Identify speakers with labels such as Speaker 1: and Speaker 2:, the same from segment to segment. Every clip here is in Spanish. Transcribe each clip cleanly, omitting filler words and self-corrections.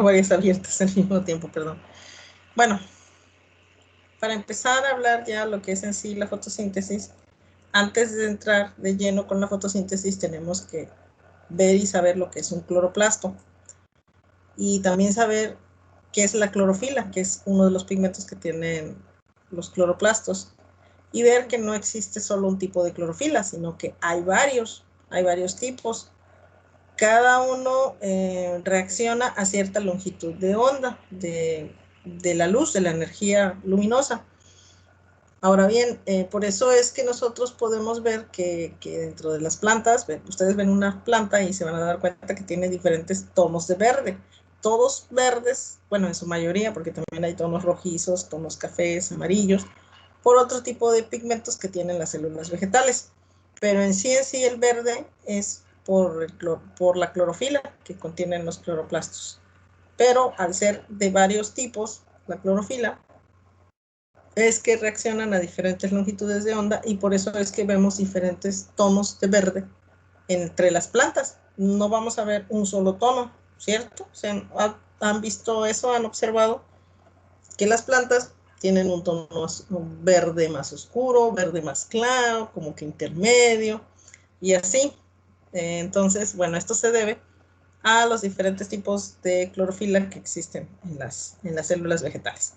Speaker 1: varias abiertas al mismo tiempo, perdón. Bueno, para empezar a hablar ya lo que es en sí la fotosíntesis, antes de entrar de lleno con la fotosíntesis tenemos que ver y saber lo que es un cloroplasto y también saber qué es la clorofila, que es uno de los pigmentos que tienen los cloroplastos, y ver que no existe solo un tipo de clorofila, sino que hay varios tipos. Cada uno reacciona a cierta longitud de onda de la luz, de la energía luminosa. Ahora bien, por eso es que nosotros podemos ver que dentro de las plantas, ustedes ven una planta y se van a dar cuenta que tiene diferentes tonos de verde. Todos verdes, bueno, en su mayoría, porque también hay tonos rojizos, tonos cafés, amarillos, por otro tipo de pigmentos que tienen las células vegetales. Pero en sí el verde es por la clorofila que contienen los cloroplastos. Pero al ser de varios tipos, la clorofila, es que reaccionan a diferentes longitudes de onda y por eso es que vemos diferentes tonos de verde entre las plantas. No vamos a ver un solo tono, ¿cierto? ¿Han visto eso? ¿Han observado que las plantas tienen un tono verde más oscuro, verde más claro, como que intermedio y así? Entonces, bueno, esto se debe a los diferentes tipos de clorofila que existen en las células vegetales.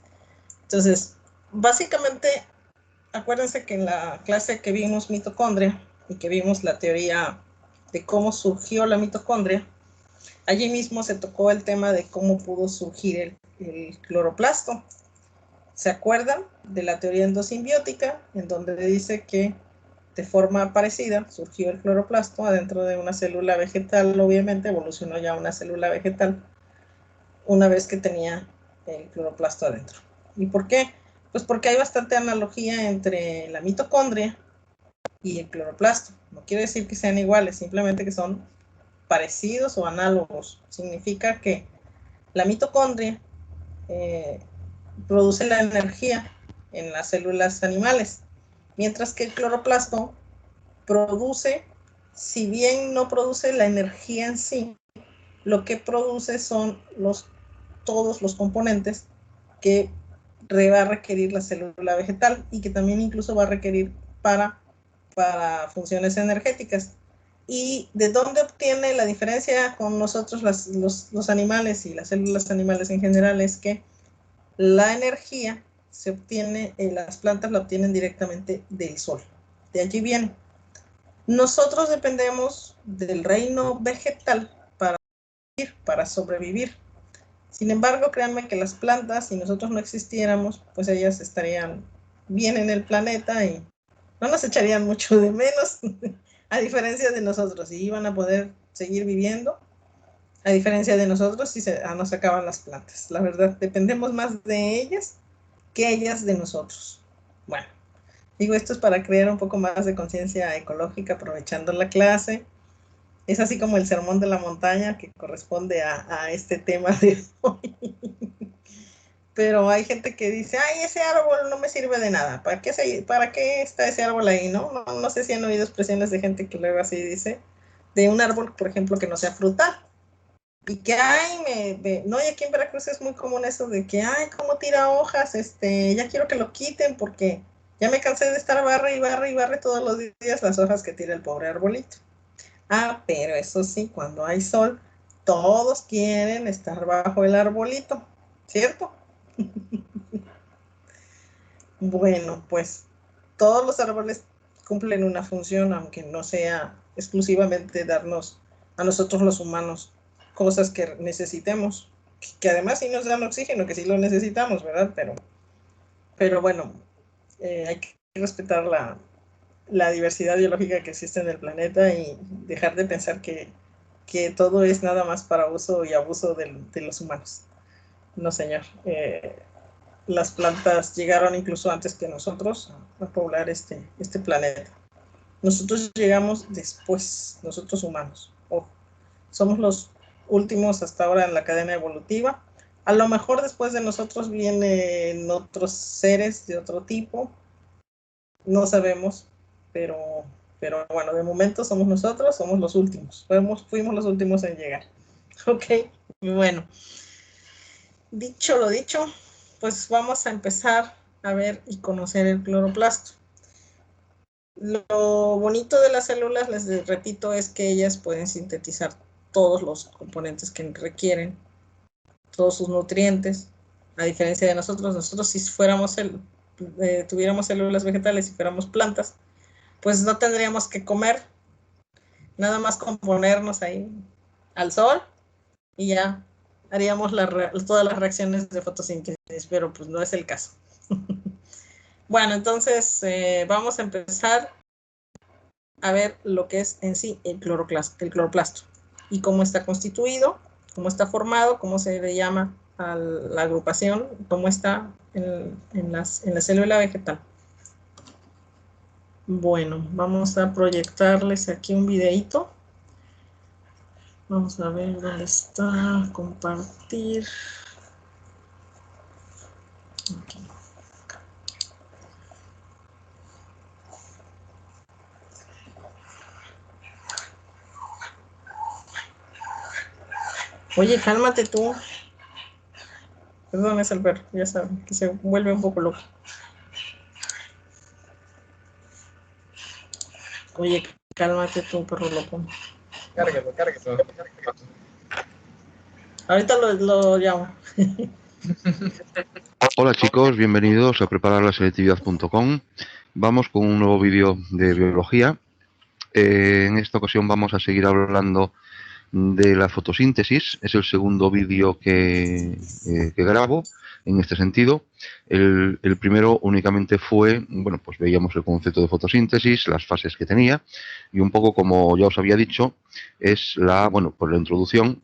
Speaker 1: Entonces, básicamente, acuérdense que en la clase que vimos mitocondria y que vimos la teoría de cómo surgió la mitocondria, allí mismo se tocó el tema de cómo pudo surgir el cloroplasto. ¿Se acuerdan de la teoría endosimbiótica, en donde dice que de forma parecida surgió el cloroplasto adentro de una célula vegetal? Obviamente evolucionó ya una célula vegetal una vez que tenía el cloroplasto adentro. ¿Y por qué? Pues porque hay bastante analogía entre la mitocondria y el cloroplasto. No quiere decir que sean iguales, simplemente que son parecidos o análogos. Significa que la mitocondria produce la energía en las células animales, mientras que el cloroplasto produce, si bien no produce la energía en sí, lo que produce son todos los componentes que va a requerir la célula vegetal y que también incluso va a requerir para funciones energéticas. ¿Y de dónde obtiene la diferencia con nosotros los animales y las células animales en general? Es que la energía se obtiene, las plantas la obtienen directamente del sol. De allí viene. Nosotros dependemos del reino vegetal para sobrevivir. Sin embargo, créanme que las plantas, si nosotros no existiéramos, pues ellas estarían bien en el planeta y no nos echarían mucho de menos, a diferencia de nosotros, y iban a poder seguir viviendo, a diferencia de nosotros, si nos acaban las plantas. La verdad, dependemos más de ellas que ellas de nosotros. Bueno, digo, esto es para crear un poco más de conciencia ecológica, aprovechando la clase. Es así como el sermón de la montaña que corresponde a este tema de hoy. Pero hay gente que dice, ay, ese árbol no me sirve de nada. ¿Para qué está ese árbol ahí? No sé si han oído expresiones de gente que luego así dice, de un árbol, por ejemplo, que no sea frutal. Y que, ay, no, y aquí en Veracruz es muy común eso de que, ay, cómo tira hojas, ya quiero que lo quiten porque ya me cansé de estar barre y barre y barre todos los días las hojas que tira el pobre arbolito. Ah, pero eso sí, cuando hay sol, todos quieren estar bajo el arbolito, ¿cierto? Bueno, pues todos los árboles cumplen una función, aunque no sea exclusivamente darnos a nosotros los humanos cosas que necesitemos, que además sí nos dan oxígeno, que sí lo necesitamos, ¿verdad? Pero bueno, hay que respetar la diversidad biológica que existe en el planeta y dejar de pensar que todo es nada más para uso y abuso de los humanos. No, señor. Las plantas llegaron incluso antes que nosotros a poblar este planeta. Nosotros llegamos después, nosotros humanos. Somos los últimos hasta ahora en la cadena evolutiva. A lo mejor después de nosotros vienen otros seres de otro tipo. No sabemos, pero bueno, de momento somos nosotros, somos los últimos. Fuimos los últimos en llegar. Ok, bueno. Dicho lo dicho, pues vamos a empezar a ver y conocer el cloroplasto. Lo bonito de las células, les repito, es que ellas pueden sintetizar todos los componentes que requieren, todos sus nutrientes, a diferencia de nosotros si fuéramos tuviéramos células vegetales, si fuéramos plantas, pues no tendríamos que comer, nada más con ponernos ahí al sol y ya haríamos todas las reacciones de fotosíntesis, pero pues no es el caso. Bueno, entonces vamos a empezar a ver lo que es en sí el cloroplasto y cómo está constituido, cómo está formado, cómo se le llama a la agrupación, cómo está en la célula vegetal. Bueno, vamos a proyectarles aquí un videito. Vamos a ver dónde está, compartir. Aquí. Oye, cálmate tú. Perdón, es el perro, ya saben, que se vuelve un poco loco. Oye, cálmate tú, perro loco.
Speaker 2: Cárguelo.
Speaker 1: Ahorita lo llamo.
Speaker 3: Hola chicos, bienvenidos a prepararlaselectividad.com. Vamos con un nuevo vídeo de biología. En esta ocasión vamos a seguir hablando de la fotosíntesis. Es el segundo vídeo que grabo en este sentido. El primero únicamente fue, bueno, pues veíamos el concepto de fotosíntesis, las fases que tenía y un poco, como ya os había dicho, es la introducción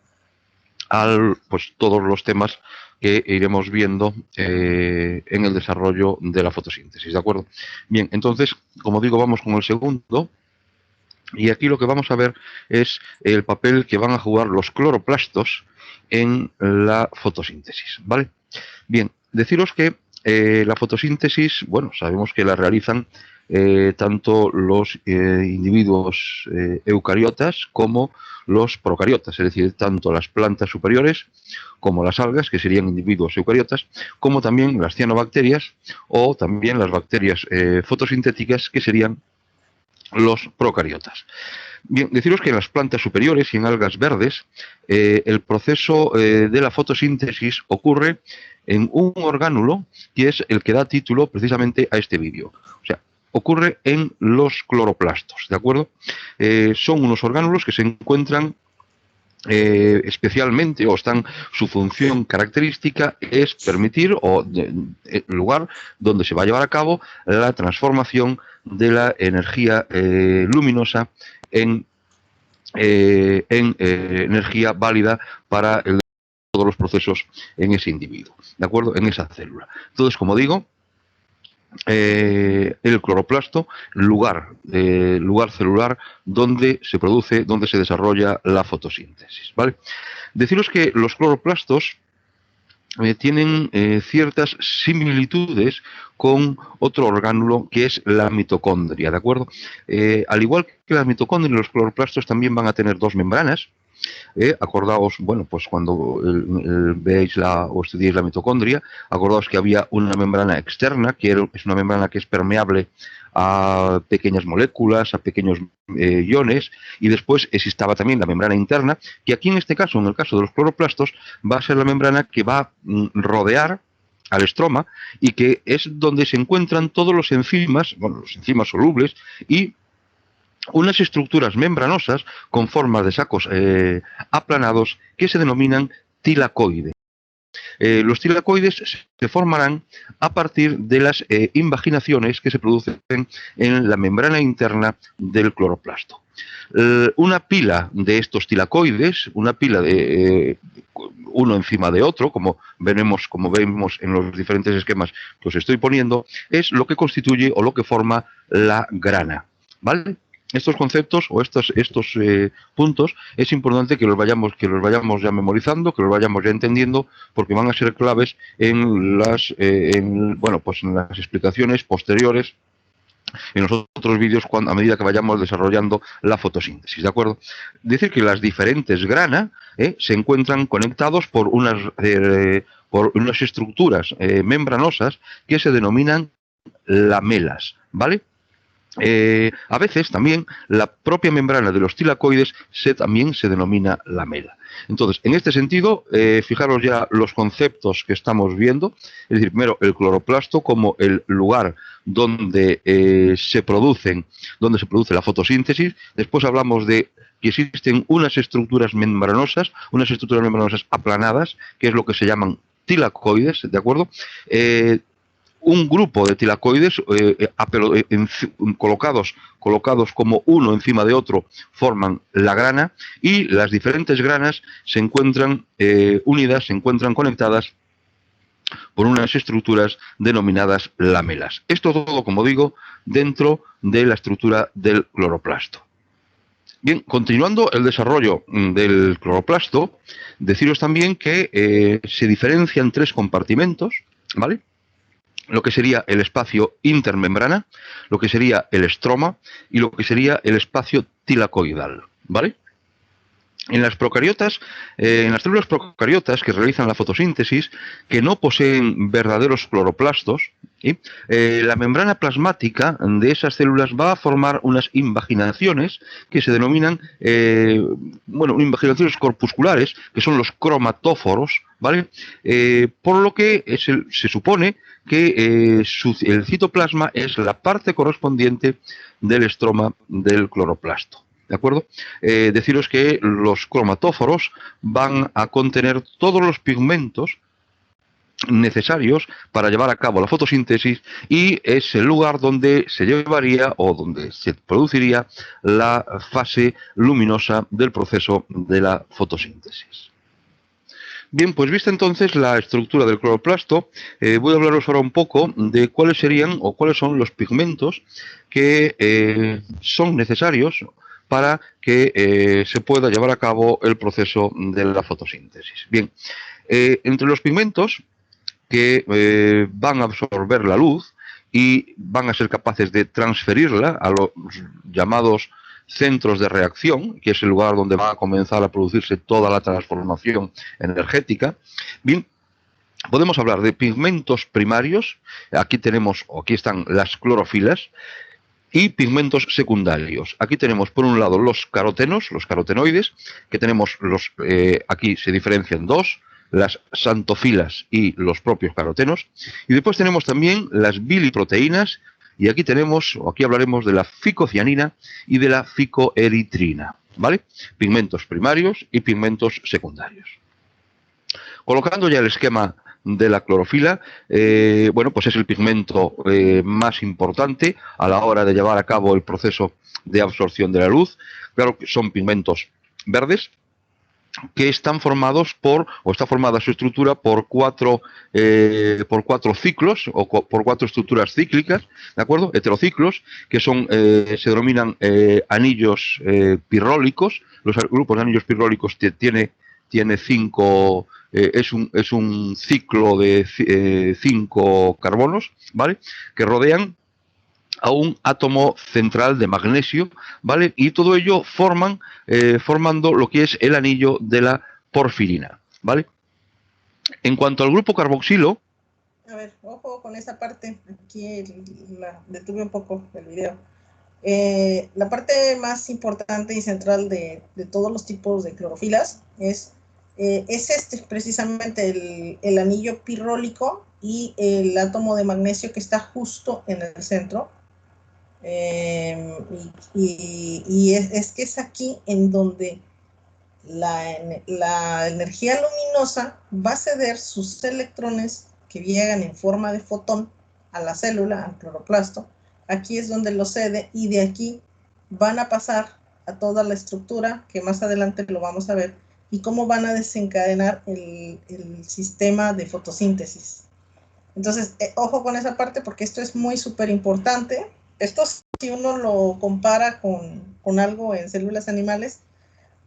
Speaker 3: al todos los temas que iremos viendo en el desarrollo de la fotosíntesis, ¿de acuerdo? Bien, entonces, como digo, vamos con el segundo. Y aquí lo que vamos a ver es el papel que van a jugar los cloroplastos en la fotosíntesis, ¿vale? Bien, deciros que la fotosíntesis, bueno, sabemos que la realizan tanto los individuos eucariotas como los procariotas, es decir, tanto las plantas superiores como las algas, que serían individuos eucariotas, como también las cianobacterias o también las bacterias fotosintéticas, que serían los procariotas. Bien, deciros que en las plantas superiores y en algas verdes el proceso de la fotosíntesis ocurre en un orgánulo que es el que da título precisamente a este vídeo. O sea, ocurre en los cloroplastos, ¿de acuerdo? Son unos orgánulos que se encuentran especialmente, o su función característica es permitir, el lugar donde se va a llevar a cabo la transformación de la energía luminosa en energía válida para todos los procesos en ese individuo, ¿de acuerdo? En esa célula. Entonces, como digo, el cloroplasto, lugar celular donde se produce, donde se desarrolla la fotosíntesis, ¿vale? Deciros que los cloroplastos tienen ciertas similitudes con otro orgánulo que es la mitocondria, ¿de acuerdo? Al igual que la mitocondria, los cloroplastos también van a tener dos membranas. Acordaos, bueno, pues cuando veáis o estudiéis la mitocondria, acordaos que había una membrana externa, que es una membrana que es permeable a pequeñas moléculas, a pequeños iones, y después existaba también la membrana interna, que aquí en este caso, en el caso de los cloroplastos, va a ser la membrana que va a rodear al estroma y que es donde se encuentran todos los enzimas, bueno, los enzimas solubles y unas estructuras membranosas con formas de sacos aplanados que se denominan tilacoides. Los tilacoides se formarán a partir de las invaginaciones que se producen en la membrana interna del cloroplasto. Una pila de estos tilacoides, una pila de uno encima de otro, como vemos en los diferentes esquemas que os estoy poniendo, es lo que constituye o lo que forma la grana, ¿vale? Estos conceptos o estos puntos es importante que los vayamos ya memorizando, que los vayamos ya entendiendo, porque van a ser claves en las explicaciones posteriores en los otros vídeos a medida que vayamos desarrollando la fotosíntesis, ¿de acuerdo? Decir que las diferentes granas se encuentran conectados por por unas estructuras membranosas que se denominan lamelas, ¿vale? A veces también la propia membrana de los tilacoides también se denomina lamela. Entonces, en este sentido, fijaros ya los conceptos que estamos viendo, es decir, primero el cloroplasto como el lugar donde se produce la fotosíntesis. Después hablamos de que existen unas estructuras membranosas aplanadas, que es lo que se llaman tilacoides, ¿de acuerdo? Un grupo de tilacoides colocados como uno encima de otro forman la grana, y las diferentes granas se encuentran unidas, se encuentran conectadas por unas estructuras denominadas lamelas. Esto todo, como digo, dentro de la estructura del cloroplasto. Bien, continuando el desarrollo del cloroplasto, deciros también que se diferencian tres compartimentos, ¿vale? Lo que sería el espacio intermembrana, lo que sería el estroma y lo que sería el espacio tilacoidal, ¿vale? En las procariotas, en las células procariotas que realizan la fotosíntesis, que no poseen verdaderos cloroplastos, la membrana plasmática de esas células va a formar unas invaginaciones que se denominan, invaginaciones corpusculares, que son los cromatóforos, ¿vale? Por lo que se supone que el citoplasma es la parte correspondiente del estroma del cloroplasto. ¿De acuerdo? Deciros que los cromatóforos van a contener todos los pigmentos necesarios para llevar a cabo la fotosíntesis, y es el lugar donde se llevaría o donde se produciría la fase luminosa del proceso de la fotosíntesis. Bien, pues vista entonces la estructura del cloroplasto, voy a hablaros ahora un poco de cuáles serían o cuáles son los pigmentos que son necesarios para que se pueda llevar a cabo el proceso de la fotosíntesis. Bien, entre los pigmentos que van a absorber la luz y van a ser capaces de transferirla a los llamados centros de reacción, que es el lugar donde va a comenzar a producirse toda la transformación energética. Bien, podemos hablar de pigmentos primarios. Aquí están las clorofilas, y pigmentos secundarios. Aquí tenemos por un lado los carotenos, los carotenoides, que tenemos aquí se diferencian dos: las xantofilas y los propios carotenos. Y después tenemos también las biliproteínas, y aquí hablaremos de la ficocianina y de la ficoeritrina, ¿vale? Pigmentos primarios y pigmentos secundarios. Colocando ya el esquema de la clorofila, pues es el pigmento más importante a la hora de llevar a cabo el proceso de absorción de la luz. Claro que son pigmentos verdes, que están formados está formada su estructura por cuatro ciclos, o por cuatro estructuras cíclicas, ¿de acuerdo? Heterociclos, que se denominan anillos pirrólicos. Los grupos de anillos pirrólicos tiene cinco, es un ciclo de 5 carbonos, ¿vale? Que rodean a un átomo central de magnesio, ¿vale? Y todo ello formando lo que es el anillo de la porfirina, ¿vale? En cuanto al grupo carboxilo...
Speaker 1: A ver, ojo con esa parte. Aquí detuve un poco el video. La parte más importante y central de todos los tipos de clorofilas es precisamente el anillo pirrólico y el átomo de magnesio que está justo en el centro. Es que es aquí en donde la energía luminosa va a ceder sus electrones que llegan en forma de fotón a la célula, al cloroplasto. Aquí es donde lo cede, y de aquí van a pasar a toda la estructura, que más adelante lo vamos a ver, y cómo van a desencadenar el sistema de fotosíntesis. Entonces, ojo con esa parte, porque esto es muy súper importante. Esto, si uno lo compara con algo en células animales,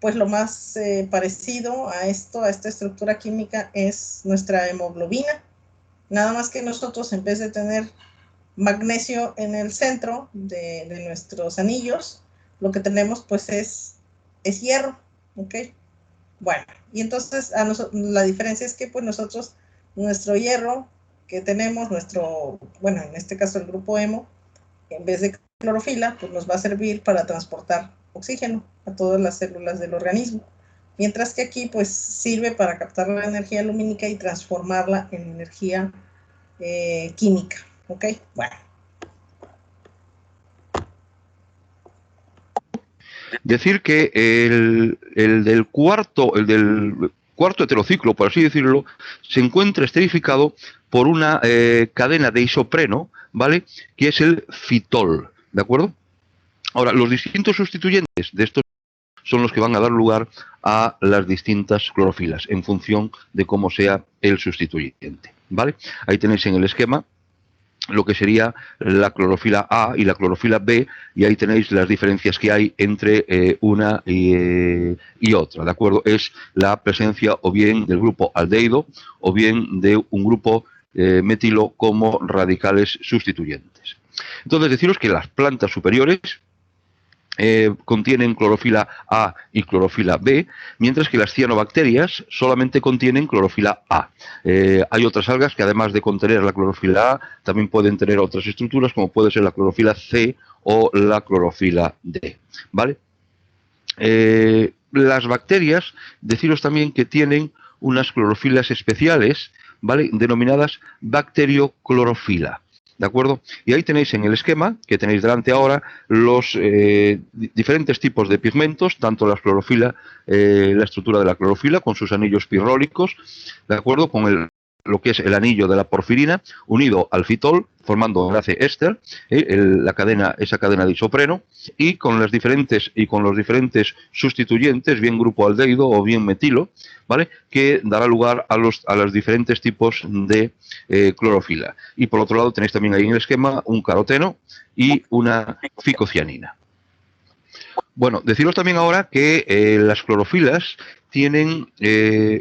Speaker 1: pues lo más parecido a esta estructura química es nuestra hemoglobina. Nada más que nosotros, en vez de tener magnesio en el centro de nuestros anillos, lo que tenemos pues es hierro, ¿ok? Bueno, y entonces la diferencia es que pues nosotros nuestro hierro que tenemos, bueno, en este caso el grupo hemo, en vez de clorofila, pues nos va a servir para transportar oxígeno a todas las células del organismo. Mientras que aquí, pues, sirve para captar la energía lumínica y transformarla en energía química. ¿Ok? Bueno.
Speaker 3: Decir que el del cuarto heterociclo, por así decirlo, se encuentra esterificado por una cadena de isopreno, ¿vale? Que es el fitol, ¿de acuerdo? Ahora, los distintos sustituyentes de estos son los que van a dar lugar a las distintas clorofilas, en función de cómo sea el sustituyente, ¿vale? Ahí tenéis en el esquema lo que sería la clorofila A y la clorofila B, y ahí tenéis las diferencias que hay entre una y otra, ¿de acuerdo? Es la presencia o bien del grupo aldehído o bien de un grupo metilo como radicales sustituyentes. Entonces, deciros que las plantas superiores contienen clorofila A y clorofila B, mientras que las cianobacterias solamente contienen clorofila A. Hay otras algas que, además de contener la clorofila A, también pueden tener otras estructuras, como puede ser la clorofila C o la clorofila D, ¿vale? Las bacterias, deciros también que tienen unas clorofilas especiales, ¿vale?, denominadas bacterioclorofila, ¿de acuerdo? Y ahí tenéis en el esquema, que tenéis delante ahora, los diferentes tipos de pigmentos, tanto la clorofila, la estructura de la clorofila, con sus anillos pirrólicos, ¿de acuerdo?, con lo que es el anillo de la porfirina, unido al fitol, formando enlace éster, esa cadena de isopreno, y con los diferentes sustituyentes, bien grupo aldehído o bien metilo, ¿vale?, que dará lugar a los diferentes tipos de clorofila. Y por otro lado tenéis también ahí en el esquema un caroteno y una ficocianina. Bueno, deciros también ahora que las clorofilas tienen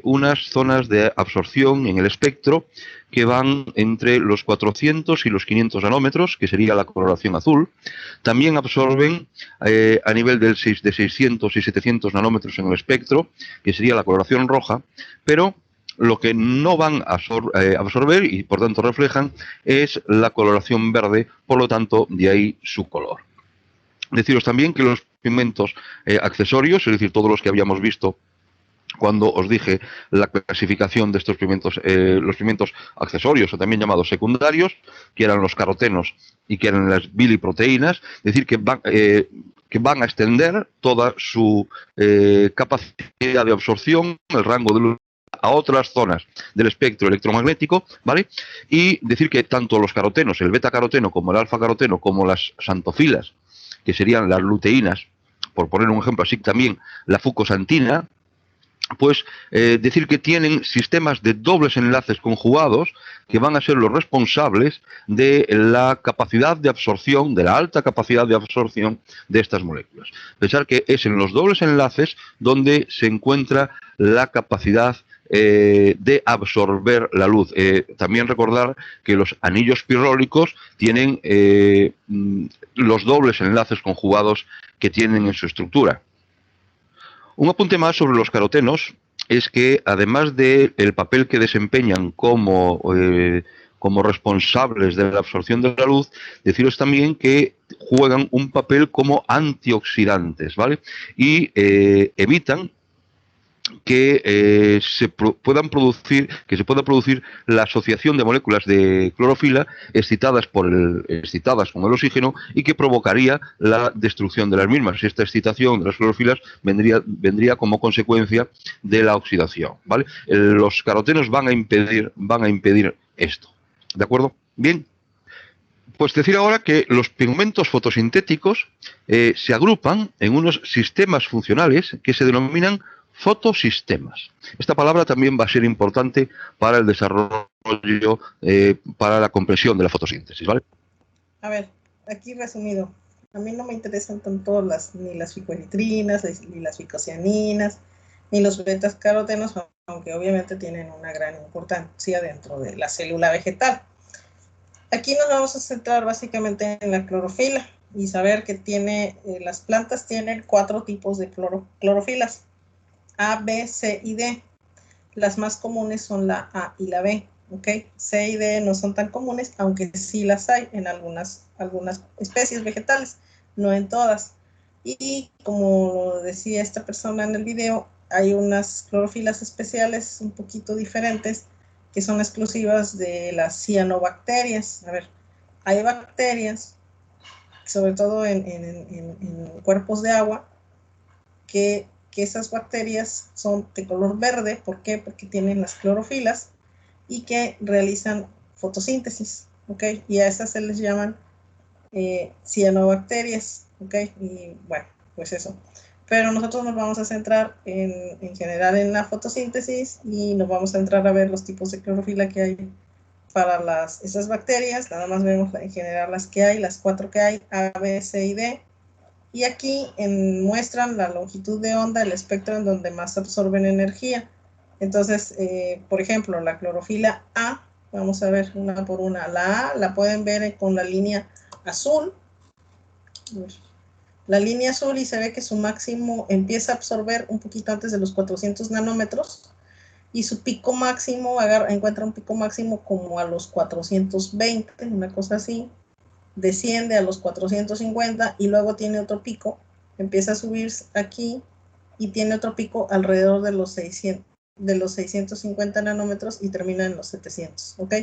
Speaker 3: unas zonas de absorción en el espectro que van entre los 400 y los 500 nanómetros, que sería la coloración azul. También absorben a nivel de 600 y 700 nanómetros en el espectro, que sería la coloración roja, pero lo que no van a absorber y por tanto reflejan es la coloración verde, por lo tanto de ahí su color. Deciros también que los pigmentos accesorios, es decir, todos los que habíamos visto cuando os dije la clasificación de estos pigmentos, los pigmentos accesorios o también llamados secundarios, que eran los carotenos y que eran las biliproteínas, es decir, que van a extender toda su capacidad de absorción, el rango de luz, a otras zonas del espectro electromagnético, ¿vale? Y decir que tanto los carotenos, el beta-caroteno como el alfa-caroteno, como las xantofilas, que serían las luteínas, por poner un ejemplo así, también la fucosantina, pues decir que tienen sistemas de dobles enlaces conjugados que van a ser los responsables de la capacidad de absorción, de la alta capacidad de absorción de estas moléculas. Pensar que es en los dobles enlaces donde se encuentra la capacidad de absorber la luz. También recordar que los anillos pirrólicos tienen los dobles enlaces conjugados que tienen en su estructura. Un apunte más sobre los carotenos es que, además del papel que desempeñan como responsables de la absorción de la luz, deciros también que juegan un papel como antioxidantes, ¿vale? Y evitan que se pueda producir la asociación de moléculas de clorofila excitadas con el oxígeno y que provocaría la destrucción de las mismas. Esta excitación de las clorofilas vendría como consecuencia de la oxidación, ¿vale? Los carotenos van a impedir esto, ¿de acuerdo? Bien. Pues decir ahora que los pigmentos fotosintéticos se agrupan en unos sistemas funcionales que se denominan fotosistemas. Esta palabra también va a ser importante para el desarrollo, para la comprensión de la fotosíntesis, ¿vale?
Speaker 1: A ver, aquí resumido. A mí no me interesan tanto ni las ficoeritrinas, ni las ficocianinas, ni los beta-carotenos, aunque obviamente tienen una gran importancia dentro de la célula vegetal. Aquí nos vamos a centrar básicamente en la clorofila y saber que las plantas tienen 4 tipos de clorofilas: A, B, C y D. Las más comunes son la A y la B. ¿ok? C y D no son tan comunes, aunque sí las hay en algunas especies vegetales, no en todas. Y como decía esta persona en el video, hay unas clorofilas especiales un poquito diferentes que son exclusivas de las cianobacterias. A ver, hay bacterias, sobre todo en cuerpos de agua, que esas bacterias son de color verde. ¿Por qué? Porque tienen las clorofilas y que realizan fotosíntesis, ¿ok? Y a esas se les llaman cianobacterias, ¿ok? Y bueno, pues eso. Pero nosotros nos vamos a centrar en general en la fotosíntesis y nos vamos a entrar a ver los tipos de clorofila que hay para esas bacterias. Nada más vemos en general las que hay, las 4 que hay, A, B, C y D. Y aquí muestran la longitud de onda, el espectro en donde más absorben energía. Entonces, por ejemplo, la clorofila A, vamos a ver una por una. La A la pueden ver con la línea azul. La línea azul, y se ve que su máximo empieza a absorber un poquito antes de los 400 nanómetros y su pico máximo, encuentra un pico máximo como a los 420, una cosa así. Desciende a los 450 y luego tiene otro pico, empieza a subir aquí y tiene otro pico alrededor de los 650 nanómetros y termina en los 700, ¿ok?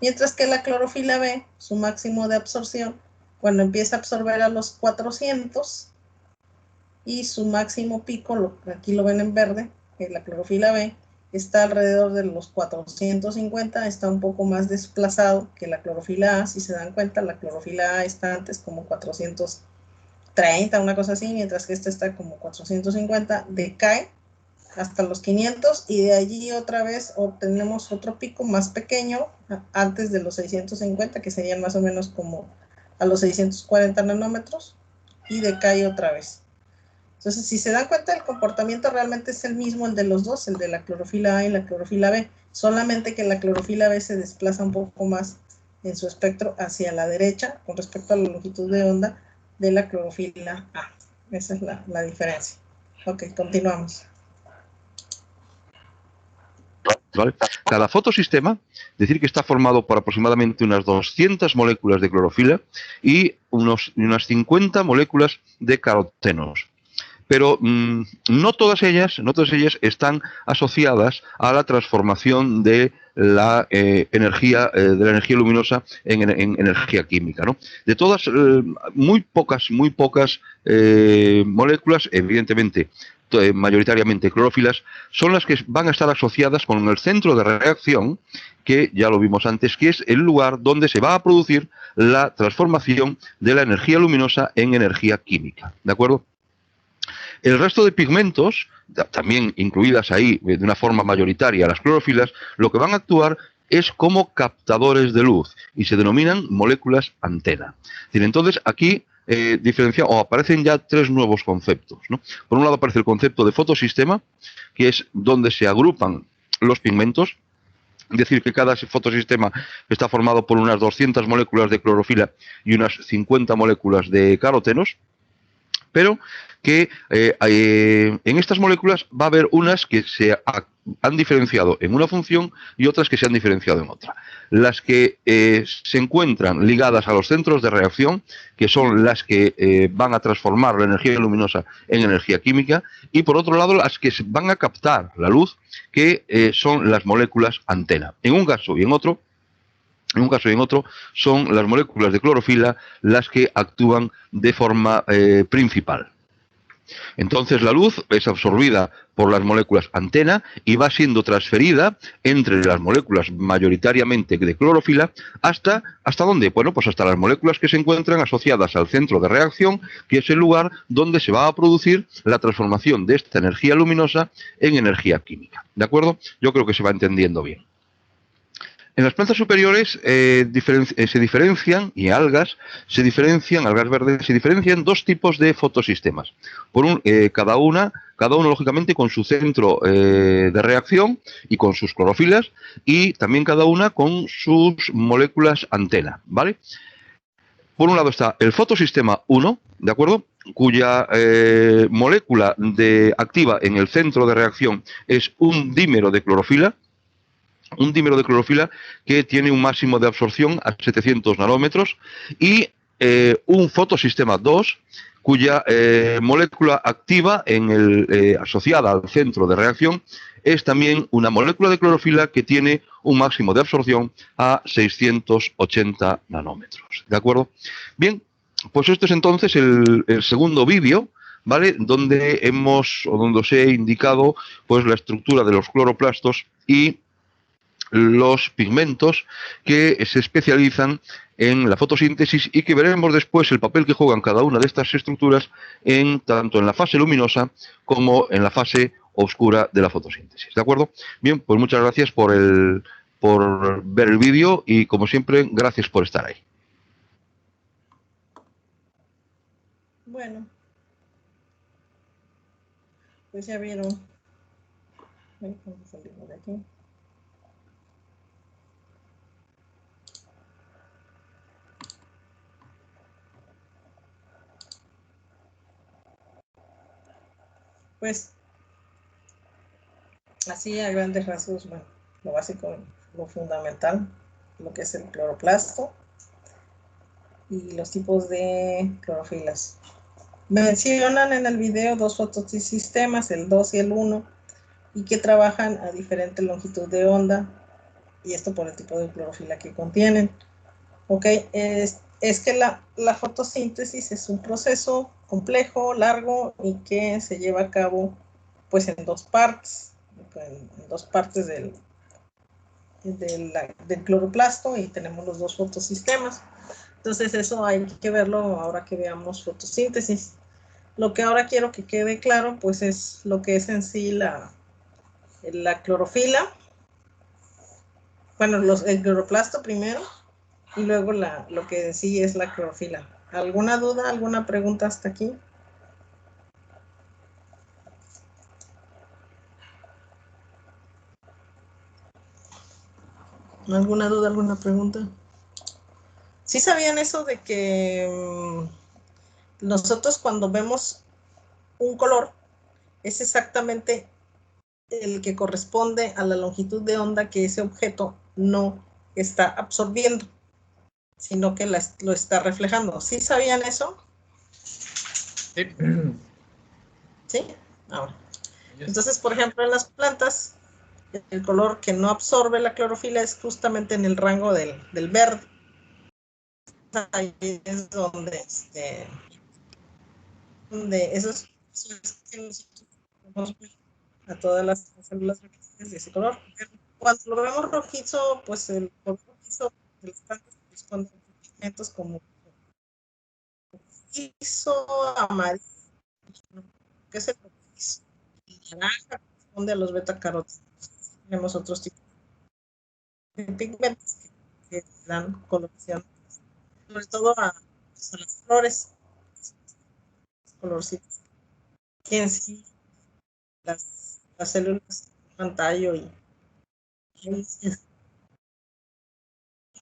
Speaker 1: Mientras que la clorofila B, su máximo de absorción, cuando empieza a absorber a los 400 y su máximo pico, aquí lo ven en verde, la clorofila B, está alrededor de los 450, está un poco más desplazado que la clorofila A. Si se dan cuenta, la clorofila A está antes como 430, una cosa así, mientras que esta está como 450, decae hasta los 500 y de allí otra vez obtenemos otro pico más pequeño antes de los 650, que serían más o menos como a los 640 nanómetros, y decae otra vez. Entonces, si se dan cuenta, el comportamiento realmente es el mismo, el de los dos, el de la clorofila A y la clorofila B, solamente que la clorofila B se desplaza un poco más en su espectro hacia la derecha con respecto a la longitud de onda de la clorofila A. Esa es la diferencia. Ok, continuamos.
Speaker 3: ¿Vale? Cada fotosistema, decir que está formado por aproximadamente unas 200 moléculas de clorofila y unas 50 moléculas de carotenos. Pero no todas ellas están asociadas a la transformación de la energía luminosa en energía química, ¿no? De todas, muy pocas moléculas, evidentemente, mayoritariamente clorofilas, son las que van a estar asociadas con el centro de reacción, que ya lo vimos antes, que es el lugar donde se va a producir la transformación de la energía luminosa en energía química, ¿de acuerdo? El resto de pigmentos, también incluidas ahí de una forma mayoritaria las clorofilas, lo que van a actuar es como captadores de luz y se denominan moléculas antena. Entonces aquí aparecen ya tres nuevos conceptos, ¿no? Por un lado aparece el concepto de fotosistema, que es donde se agrupan los pigmentos. Es decir, que cada fotosistema está formado por unas 200 moléculas de clorofila y unas 50 moléculas de carotenos, pero que en estas moléculas va a haber unas que se han diferenciado en una función y otras que se han diferenciado en otra. Las que se encuentran ligadas a los centros de reacción, que son las que van a transformar la energía luminosa en energía química, y por otro lado las que van a captar la luz, que son las moléculas antena. En un caso y en otro son las moléculas de clorofila las que actúan de forma principal. Entonces la luz es absorbida por las moléculas antena y va siendo transferida entre las moléculas mayoritariamente de clorofila ¿hasta dónde? Bueno, pues hasta las moléculas que se encuentran asociadas al centro de reacción, que es el lugar donde se va a producir la transformación de esta energía luminosa en energía química. ¿De acuerdo? Yo creo que se va entendiendo bien. En las plantas superiores se diferencian, y algas verdes, se diferencian dos tipos de fotosistemas. Cada uno lógicamente con su centro de reacción y con sus clorofilas, y también cada una con sus moléculas antena, ¿vale? Por un lado está el fotosistema 1, ¿de acuerdo?, cuya molécula activa en el centro de reacción es un dímero de clorofila. un dímero de clorofila que tiene un máximo de absorción a 700 nanómetros y un fotosistema 2 cuya molécula activa asociada al centro de reacción es también una molécula de clorofila que tiene un máximo de absorción a 680 nanómetros. ¿De acuerdo? Bien, pues este es entonces el segundo vídeo, ¿vale? Donde donde os he indicado pues la estructura de los cloroplastos y los pigmentos que se especializan en la fotosíntesis y que veremos después el papel que juegan cada una de estas estructuras tanto en la fase luminosa como en la fase oscura de la fotosíntesis. ¿De acuerdo? Bien, pues muchas gracias por ver el vídeo y como siempre, gracias por estar ahí.
Speaker 1: Bueno, pues ya vieron. Vamos a salir de aquí. Pues así a grandes rasgos, bueno, lo básico, lo fundamental, lo que es el cloroplasto y los tipos de clorofilas. Mencionan en el video dos fotosistemas, el 2 y el 1, y que trabajan a diferente longitud de onda, y esto por el tipo de clorofila que contienen. Ok, es que la fotosíntesis es un proceso complejo, largo, y que se lleva a cabo pues en dos partes del cloroplasto, y tenemos los dos fotosistemas. Entonces eso hay que verlo ahora que veamos fotosíntesis. Lo que ahora quiero que quede claro pues es lo que es en sí la clorofila. Bueno, el cloroplasto primero y luego lo que en sí es la clorofila. ¿Alguna duda, alguna pregunta hasta aquí? ¿Alguna duda, alguna pregunta? ¿Sí sabían eso de que nosotros cuando vemos un color es exactamente el que corresponde a la longitud de onda que ese objeto no está absorbiendo, sino que lo está reflejando? ¿Sí sabían eso?
Speaker 2: Sí.
Speaker 1: ¿Sí? Ahora. Entonces, por ejemplo, en las plantas, el color que no absorbe la clorofila es justamente en el rango del verde. Ahí es donde eso es que nosotros podemos ver a todas las células rojizas de ese color. Cuando lo vemos rojizo, pues el color rojizo de las plantas corresponde a pigmentos como rojizo, amarillo, que es el rojizo. Y naranja corresponde a los betacarotenos. Tenemos otros tipos de pigmentos que dan coloración, sobre todo a las flores, colorcitos. Que en sí las células toman tallo y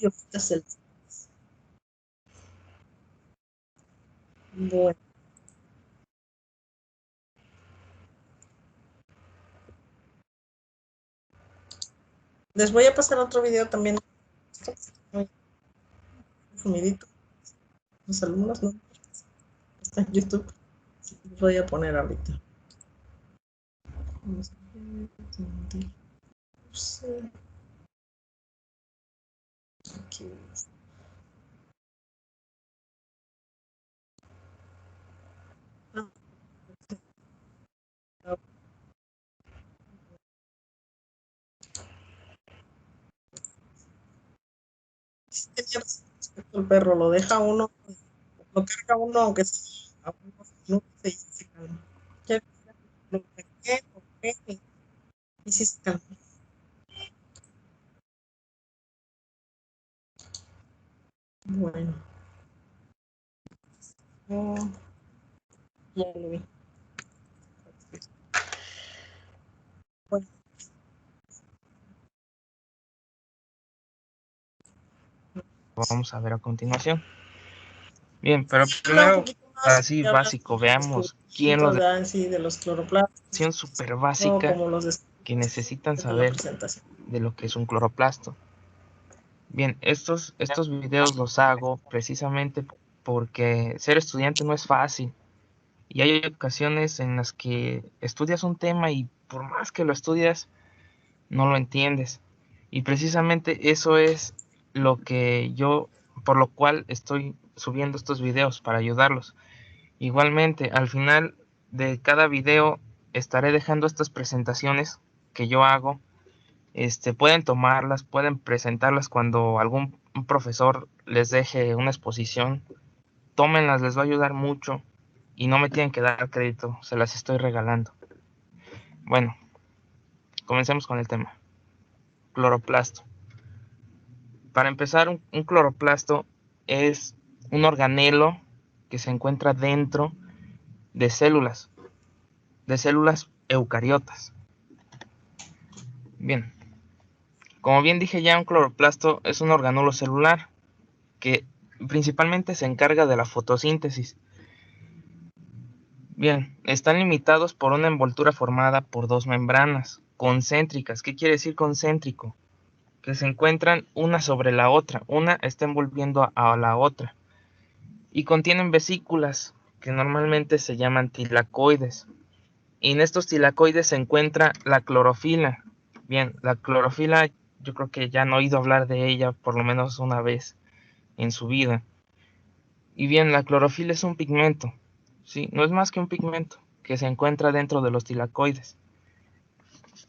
Speaker 1: hojitas celestes. Bueno. Les voy a pasar otro video también. Muy sumidito. Los alumnos, ¿no? Está en YouTube. Les voy a poner ahorita. Vamos a ver. Aquí. El perro lo deja uno, lo carga uno, aunque sea a unos minutos y se calma. Lo pegué, y sí se calma. Bueno. Ya lo vi. Bueno.
Speaker 2: Vamos a ver a continuación. Bien, pero primero, así básico, veamos quién los
Speaker 1: de los cloroplastos.
Speaker 2: súper básica.
Speaker 1: Como los
Speaker 2: que necesitan
Speaker 1: de la
Speaker 2: saber
Speaker 1: presentación.
Speaker 2: de lo que es un cloroplasto. Bien, estos videos los hago precisamente porque ser estudiante no es fácil. Y hay ocasiones en las que estudias un tema y por más que lo estudias, no lo entiendes. Y precisamente eso es lo que por lo cual estoy subiendo estos videos, para ayudarlos. Igualmente, al final de cada video estaré dejando estas presentaciones que yo hago. Pueden tomarlas, pueden presentarlas cuando algún profesor les deje una exposición. Tómenlas, les va a ayudar mucho y no me tienen que dar crédito, se las estoy regalando. Bueno, comencemos con el tema. Cloroplasto. Para empezar, un cloroplasto es un organelo que se encuentra dentro de células eucariotas. Bien, como bien dije ya, un cloroplasto es un organulo celular que principalmente se encarga de la fotosíntesis. Bien, están limitados por una envoltura formada por dos membranas concéntricas. ¿Qué quiere decir concéntrico? Que se encuentran una sobre la otra, una está envolviendo a la otra, y contienen vesículas que normalmente se llaman tilacoides. Y en estos tilacoides se encuentra la clorofila. Bien, la clorofila yo creo que ya han oído hablar de ella por lo menos una vez en su vida. Y bien, la clorofila es un pigmento, ¿sí? No es más que un pigmento que se encuentra dentro de los tilacoides.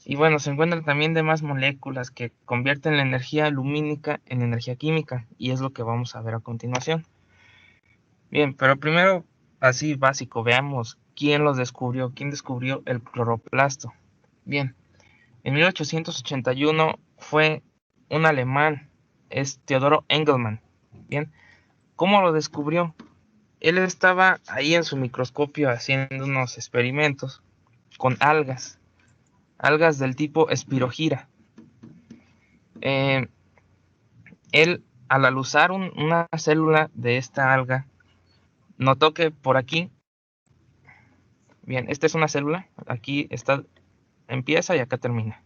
Speaker 2: Y bueno, se encuentran también demás moléculas que convierten la energía lumínica en energía química, y es lo que vamos a ver a continuación. Bien, pero primero, así básico, veamos quién descubrió el cloroplasto. Bien, en 1881 fue un alemán, es Theodor Engelmann. Bien, ¿cómo lo descubrió? Él estaba ahí en su microscopio haciendo unos experimentos con algas del tipo Spirogyra. Él, al alusar una célula de esta alga, notó que por aquí, bien, esta es una célula, aquí está, empieza y acá termina.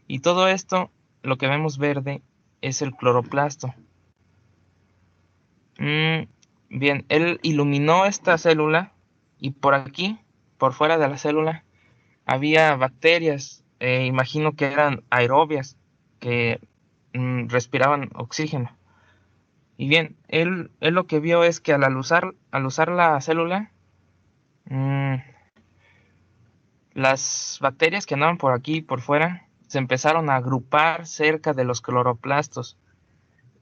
Speaker 2: Y todo esto, lo que vemos verde, es el cloroplasto. Bien, él iluminó esta célula y por aquí, por fuera de la célula, había bacterias, imagino que eran aerobias, que respiraban oxígeno. Y bien, él lo que vio es que al usar la célula, las bacterias que andaban por aquí y por fuera se empezaron a agrupar cerca de los cloroplastos.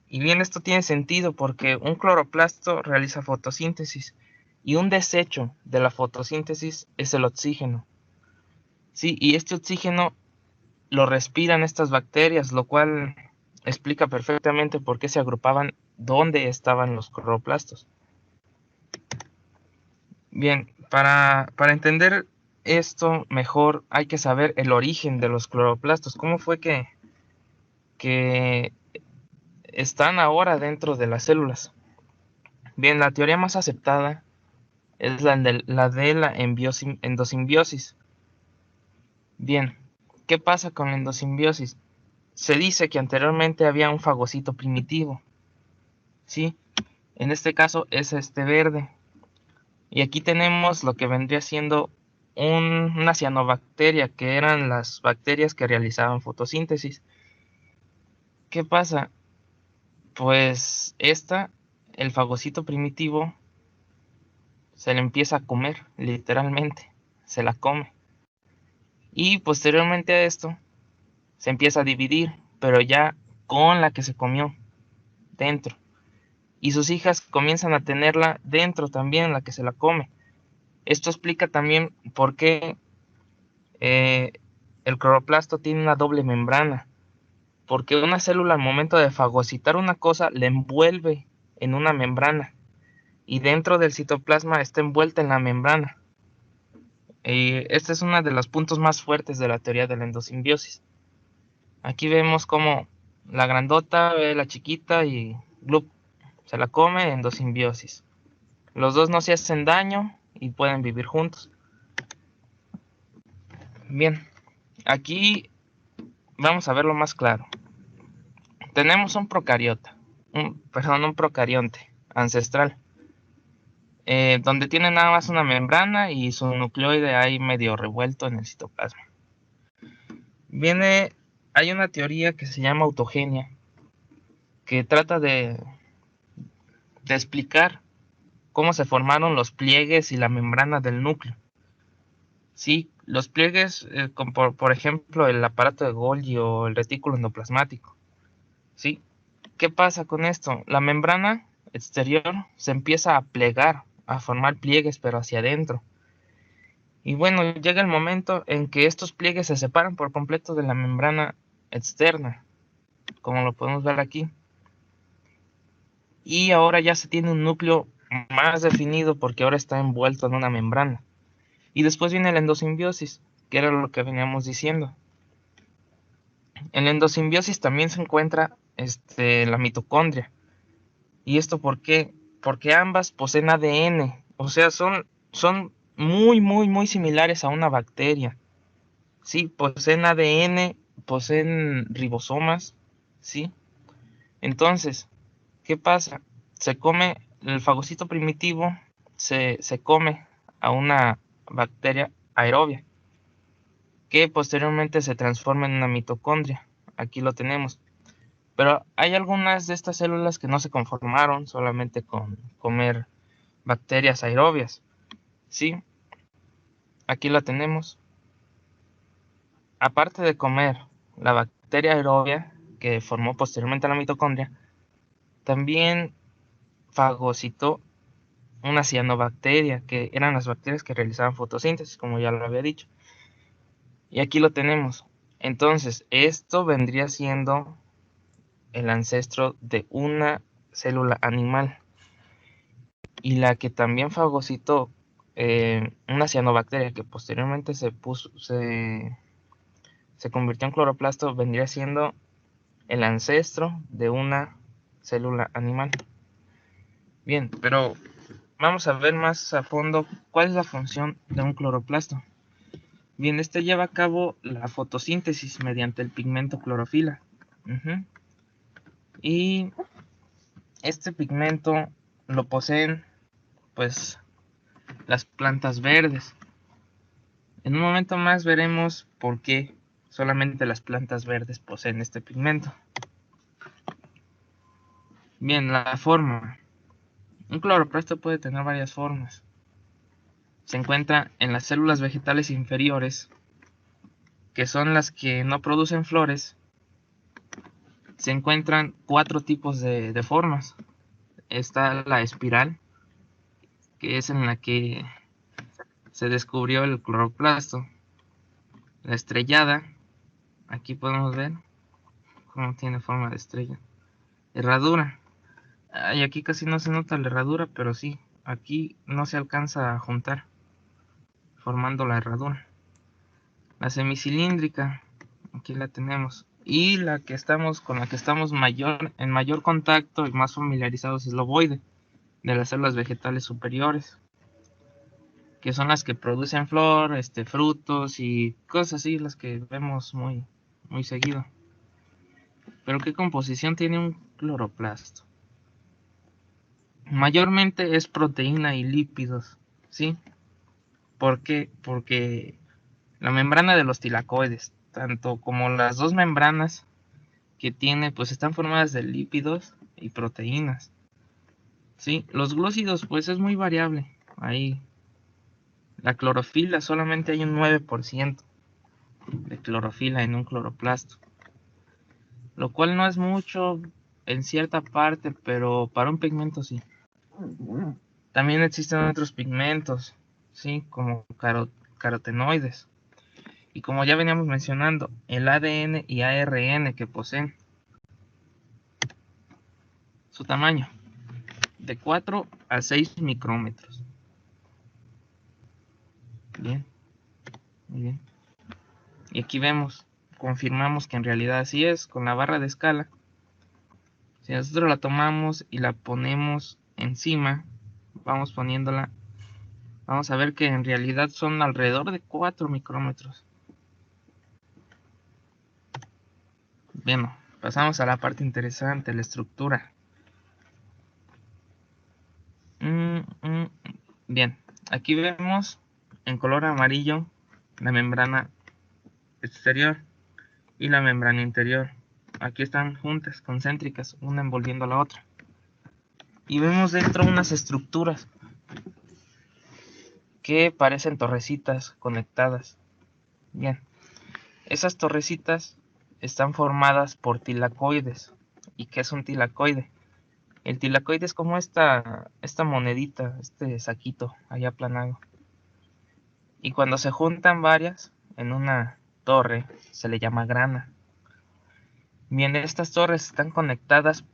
Speaker 2: Y bien, esto tiene sentido porque un cloroplasto realiza fotosíntesis y un desecho de la fotosíntesis es el oxígeno. Sí, y este oxígeno lo respiran estas bacterias, lo cual explica perfectamente por qué se agrupaban donde estaban los cloroplastos. Bien, para entender esto mejor hay que saber el origen de los cloroplastos. ¿Cómo fue que están ahora dentro de las células? Bien, la teoría más aceptada es la de la endosimbiosis. Bien, ¿qué pasa con la endosimbiosis? Se dice que anteriormente había un fagocito primitivo, ¿sí? En este caso es este verde. Y aquí tenemos lo que vendría siendo una cianobacteria, que eran las bacterias que realizaban fotosíntesis. ¿Qué pasa? Pues el fagocito primitivo, se le empieza a comer, literalmente, se la come. Y posteriormente a esto, se empieza a dividir, pero ya con la que se comió dentro. Y sus hijas comienzan a tenerla dentro también, la que se la come. Esto explica también por qué el cloroplasto tiene una doble membrana. Porque una célula al momento de fagocitar una cosa la envuelve en una membrana. Y dentro del citoplasma está envuelta en la membrana. Este es uno de los puntos más fuertes de la teoría de la endosimbiosis. Aquí vemos cómo la grandota ve a la chiquita y ¡glup!, se la come, endosimbiosis. Los dos no se hacen daño y pueden vivir juntos. Bien, Aquí vamos a verlo más claro. Tenemos un procariota, un procarionte ancestral, donde tiene nada más una membrana y su nucleoide ahí medio revuelto en el citoplasma. Hay una teoría que se llama autogenia, que trata de explicar cómo se formaron los pliegues y la membrana del núcleo. Sí, los pliegues, como por ejemplo el aparato de Golgi o el retículo endoplasmático. ¿Sí? ¿Qué pasa con esto? La membrana exterior se empieza a plegar, a formar pliegues, pero hacia adentro. Y bueno, llega el momento en que estos pliegues se separan por completo de la membrana externa, como lo podemos ver aquí. Y ahora ya se tiene un núcleo más definido porque ahora está envuelto en una membrana. Y después viene la endosimbiosis, que era lo que veníamos diciendo. En la endosimbiosis también se encuentra la mitocondria. ¿Y esto por qué? Porque ambas poseen ADN, o sea, son muy similares a una bacteria. Sí, poseen ADN, poseen ribosomas, ¿sí? Entonces, ¿qué pasa? Se come, el fagocito primitivo se come a una bacteria aerobia, que posteriormente se transforma en una mitocondria. Aquí lo tenemos. Pero hay algunas de estas células que no se conformaron solamente con comer bacterias aerobias. ¿Sí? Aquí la tenemos. Aparte de comer la bacteria aerobia que formó posteriormente la mitocondria, también fagocitó una cianobacteria, que eran las bacterias que realizaban fotosíntesis, como ya lo había dicho. Y aquí lo tenemos. Entonces, esto vendría siendo el ancestro de una célula animal. Y la que también fagocitó una cianobacteria que posteriormente se convirtió en cloroplasto, vendría siendo el ancestro de una célula animal. Bien, pero vamos a ver más a fondo cuál es la función de un cloroplasto. Bien, este lleva a cabo la fotosíntesis mediante el pigmento clorofila. Y este pigmento lo poseen pues las plantas verdes. En un momento más veremos por qué solamente las plantas verdes poseen este pigmento. Bien, la forma. Un cloroplasto puede tener varias formas. Se encuentra en las células vegetales inferiores, que son las que no producen flores. Se encuentran 4 tipos de formas. Está la espiral, que es en la que se descubrió el cloroplasto. La estrellada, aquí podemos ver cómo tiene forma de estrella. Herradura. Y aquí casi no se nota la herradura, pero sí, aquí no se alcanza a juntar, formando la herradura. La semicilíndrica, aquí la tenemos. Y la que estamos, con la que estamos en mayor contacto y más familiarizados es la ovoide, de las células vegetales superiores, que son las que producen flor, frutos y cosas así, las que vemos muy seguido. Pero ¿qué composición tiene un cloroplasto? Mayormente es proteína y lípidos, ¿sí? ¿Por qué? Porque la membrana de los tilacoides, tanto como las dos membranas que tiene, pues están formadas de lípidos y proteínas, ¿sí? Los glúcidos, pues es muy variable. Ahí, la clorofila, solamente hay un 9% de clorofila en un cloroplasto, lo cual no es mucho en cierta parte, pero para un pigmento sí. También existen otros pigmentos, ¿sí? Como carotenoides. Y como ya veníamos mencionando, el ADN y ARN que poseen. Su tamaño, de 4 a 6 micrómetros. Bien, muy bien. Y aquí vemos, confirmamos que en realidad así es, con la barra de escala. Si nosotros la tomamos y la ponemos encima, vamos poniéndola, vamos a ver que en realidad son alrededor de 4 micrómetros. Bien, pasamos a la parte interesante, la estructura. Bien, aquí vemos en color amarillo la membrana exterior y la membrana interior. Aquí están juntas, concéntricas, una envolviendo a la otra. Y vemos dentro unas estructuras que parecen torrecitas conectadas. Bien, esas torrecitas están formadas por tilacoides. ¿Y qué es un tilacoide? El tilacoide es como esta monedita, este saquito ahí aplanado. Y cuando se juntan varias en una torre, se le llama grana. Bien, estas torres están conectadas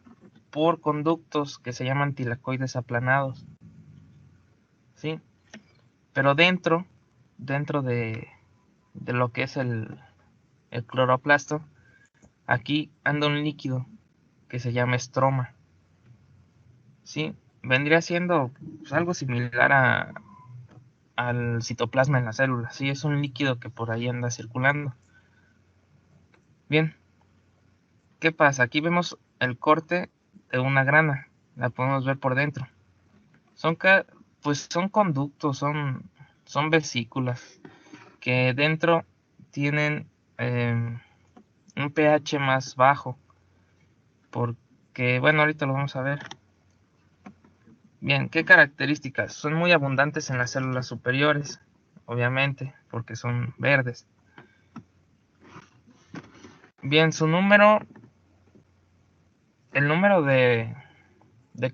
Speaker 2: por conductos que se llaman tilacoides aplanados, ¿sí? Pero dentro de lo que es el cloroplasto, aquí anda un líquido que se llama estroma, ¿sí? Vendría siendo pues, algo similar al citoplasma en la célula, ¿sí? Es un líquido que por ahí anda circulando. Bien, ¿qué pasa? Aquí vemos el corte de una grana, la podemos ver por dentro. Pues son conductos, son vesículas que dentro tienen un pH más bajo, porque, bueno, ahorita lo vamos a ver. Bien, ¿qué características? Son muy abundantes en las células superiores, obviamente, porque son verdes. Bien, el número de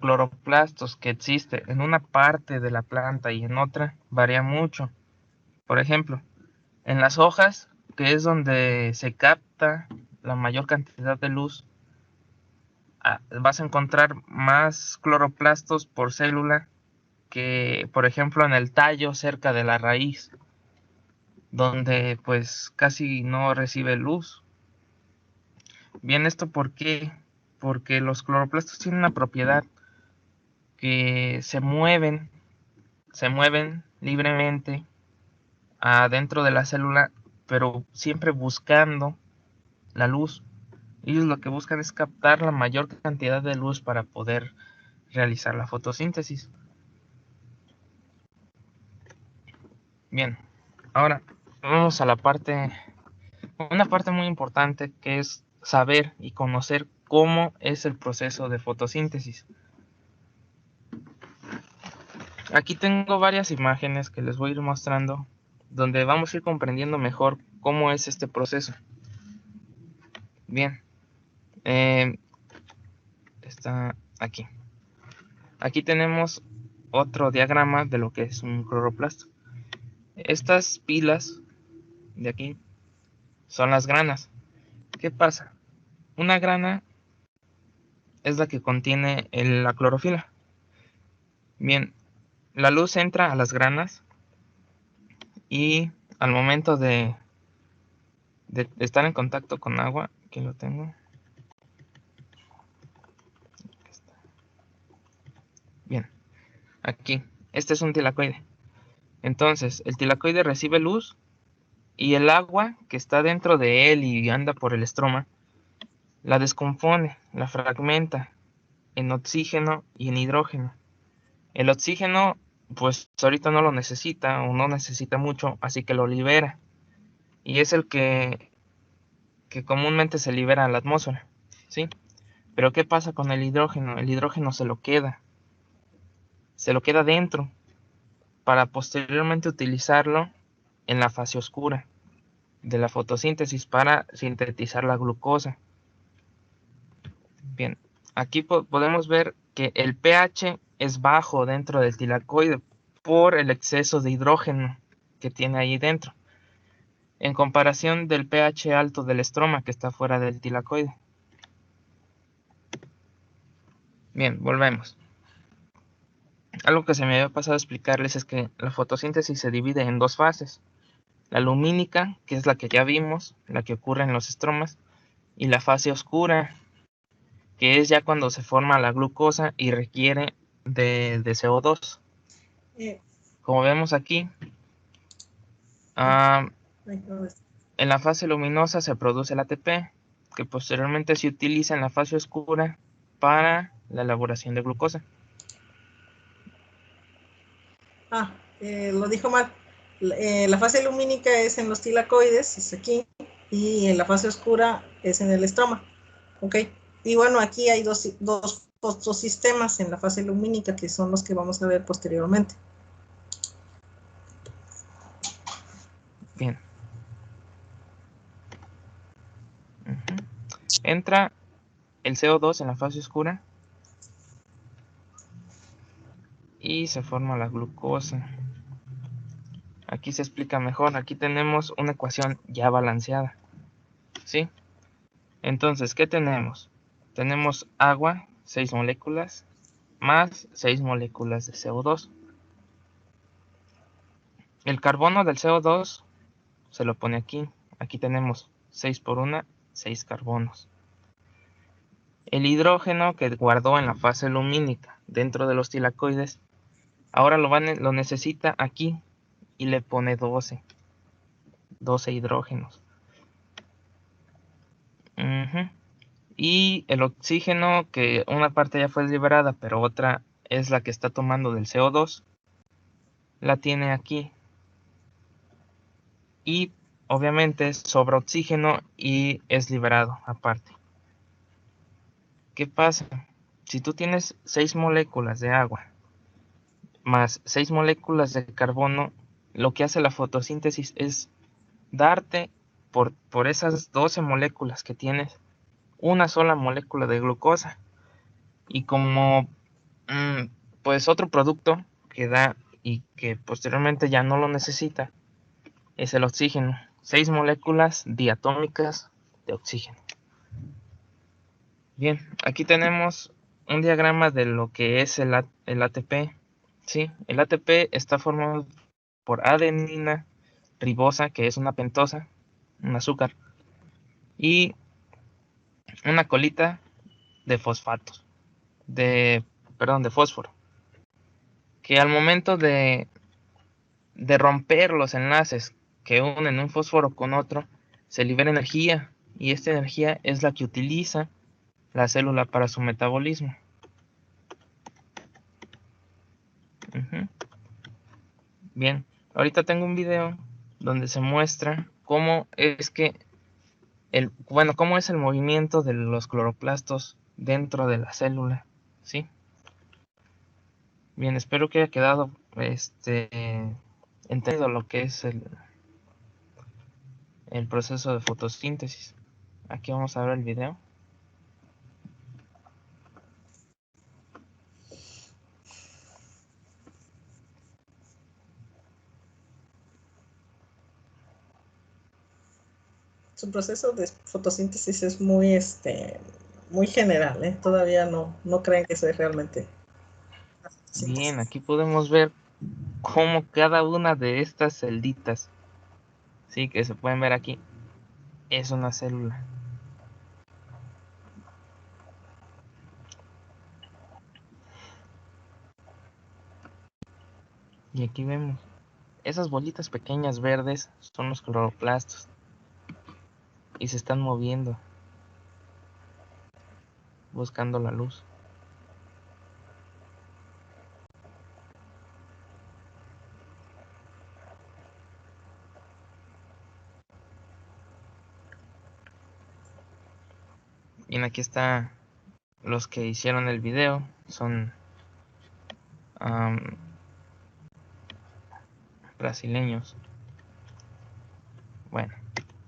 Speaker 2: cloroplastos que existe en una parte de la planta y en otra varía mucho. Por ejemplo, en las hojas, que es donde se capta la mayor cantidad de luz, vas a encontrar más cloroplastos por célula que, por ejemplo, en el tallo cerca de la raíz, donde pues casi no recibe luz. Bien, ¿esto por qué? Porque los cloroplastos tienen una propiedad que se mueven libremente adentro de la célula, pero siempre buscando la luz. Ellos lo que buscan es captar la mayor cantidad de luz para poder realizar la fotosíntesis. Bien, ahora vamos a una parte muy importante, que es saber y conocer cómo es el proceso de fotosíntesis. Aquí tengo varias imágenes que les voy a ir mostrando, donde vamos a ir comprendiendo mejor cómo es este proceso. Bien, está aquí. Aquí tenemos otro diagrama de lo que es un cloroplasto. Estas pilas de aquí son las granas. ¿Qué pasa? Una grana es la que contiene la clorofila. Bien, la luz entra a las granas y al momento de estar en contacto con agua, aquí lo tengo. Bien, aquí, este es un tilacoide. Entonces, el tilacoide recibe luz y el agua que está dentro de él y anda por el estroma, la descompone, la fragmenta en oxígeno y en hidrógeno. El oxígeno, pues ahorita no lo necesita o no necesita mucho, así que lo libera. Y es el que comúnmente se libera a la atmósfera, ¿sí? Pero ¿qué pasa con el hidrógeno? El hidrógeno se lo queda dentro para posteriormente utilizarlo en la fase oscura de la fotosíntesis para sintetizar la glucosa. Bien, aquí podemos ver que el pH es bajo dentro del tilacoide por el exceso de hidrógeno que tiene ahí dentro, en comparación del pH alto del estroma que está fuera del tilacoide. Bien, volvemos. Algo que se me había pasado a explicarles es que la fotosíntesis se divide en dos fases. La lumínica, que es la que ya vimos, la que ocurre en los estromas, y la fase oscura, que es ya cuando se forma la glucosa y requiere de CO2. Como vemos aquí, en la fase luminosa se produce el ATP, que posteriormente se utiliza en la fase oscura para la elaboración de glucosa.
Speaker 1: Lo dijo mal. La fase lumínica es en los tilacoides, es aquí, y en la fase oscura es en el estroma. ¿Ok? Y bueno, aquí hay dos fotosistemas en la fase lumínica que son los que vamos a ver posteriormente.
Speaker 2: Bien. Entra el CO2 en la fase oscura y se forma la glucosa. Aquí se explica mejor. Aquí tenemos una ecuación ya balanceada, ¿sí? Entonces, ¿qué tenemos? Tenemos agua, 6 moléculas, más 6 moléculas de CO2. El carbono del CO2 se lo pone aquí. Aquí tenemos 6 por 1, 6 carbonos. El hidrógeno que guardó en la fase lumínica dentro de los tilacoides, ahora lo necesita aquí y le pone 12 hidrógenos. Y el oxígeno, que una parte ya fue liberada, pero otra es la que está tomando del CO2, la tiene aquí. Y obviamente sobra oxígeno y es liberado aparte. ¿Qué pasa? Si tú tienes 6 moléculas de agua más 6 moléculas de carbono, lo que hace la fotosíntesis es darte por esas 12 moléculas que tienes una sola molécula de glucosa. Y como pues otro producto que da y que posteriormente ya no lo necesita es el oxígeno. 6 moléculas diatómicas de oxígeno. Bien, aquí tenemos un diagrama de lo que es el ATP. ¿Sí? El ATP está formado por adenina, ribosa, que es una pentosa, un azúcar, y una colita de fosfatos, de fósforo, que al momento de romper los enlaces que unen un fósforo con otro, se libera energía, y esta energía es la que utiliza la célula para su metabolismo. Bien, ahorita tengo un video donde se muestra cómo es que cómo es el movimiento de los cloroplastos dentro de la célula, ¿sí? Bien, espero que haya quedado entendido lo que es el proceso de fotosíntesis. Aquí vamos a ver el video.
Speaker 1: Su proceso de fotosíntesis es muy, muy general, ¿eh? Todavía no creen que eso es realmente la fotosíntesis.
Speaker 2: Bien, aquí podemos ver cómo cada una de estas celditas, sí, que se pueden ver aquí, es una célula. Y aquí vemos, esas bolitas pequeñas verdes son los cloroplastos y se están moviendo, buscando la luz. Bien, aquí está los que hicieron el video, son brasileños. Bueno,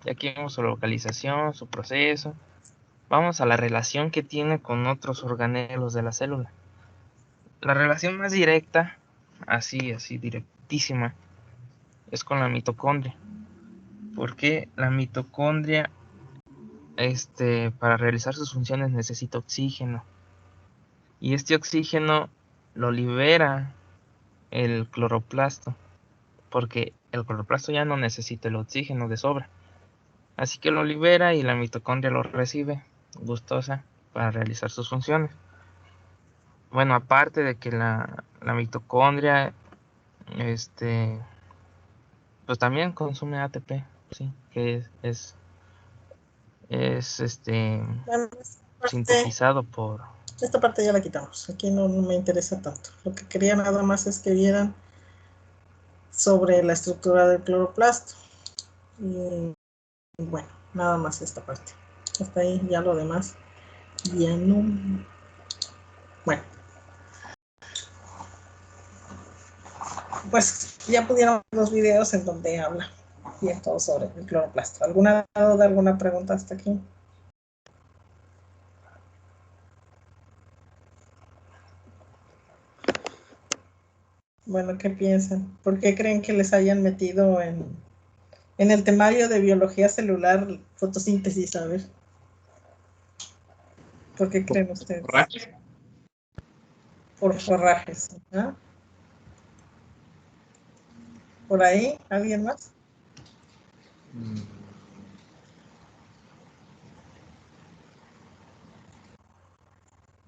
Speaker 2: ya aquí vemos su localización, su proceso. Vamos a la relación que tiene con otros organelos de la célula. La relación más directa, así directísima, es con la mitocondria. Porque la mitocondria, para realizar sus funciones necesita oxígeno. Y este oxígeno lo libera el cloroplasto, porque el cloroplasto ya no necesita el oxígeno de sobra. Así que lo libera y la mitocondria lo recibe gustosa para realizar sus funciones. Bueno, aparte de que la mitocondria pues también consume ATP, sí, que es Es
Speaker 1: Bueno,
Speaker 2: sintetizado por...
Speaker 1: esta parte ya la quitamos. Aquí no me interesa tanto. Lo que quería nada más es que vieran sobre la estructura del cloroplasto. Y bueno, nada más esta parte. Hasta ahí, ya lo demás. Ya no. Bueno, pues ya pudieron ver los videos en donde habla bien todo sobre el cloroplasto. ¿Alguna duda, alguna pregunta hasta aquí? Bueno, ¿qué piensan? ¿Por qué creen que les hayan metido en el temario de biología celular fotosíntesis? A ver. ¿Por qué creen ustedes?
Speaker 4: ¿Forrajes?
Speaker 1: Por forrajes. ¿Ah? ¿Por ahí? ¿Alguien más?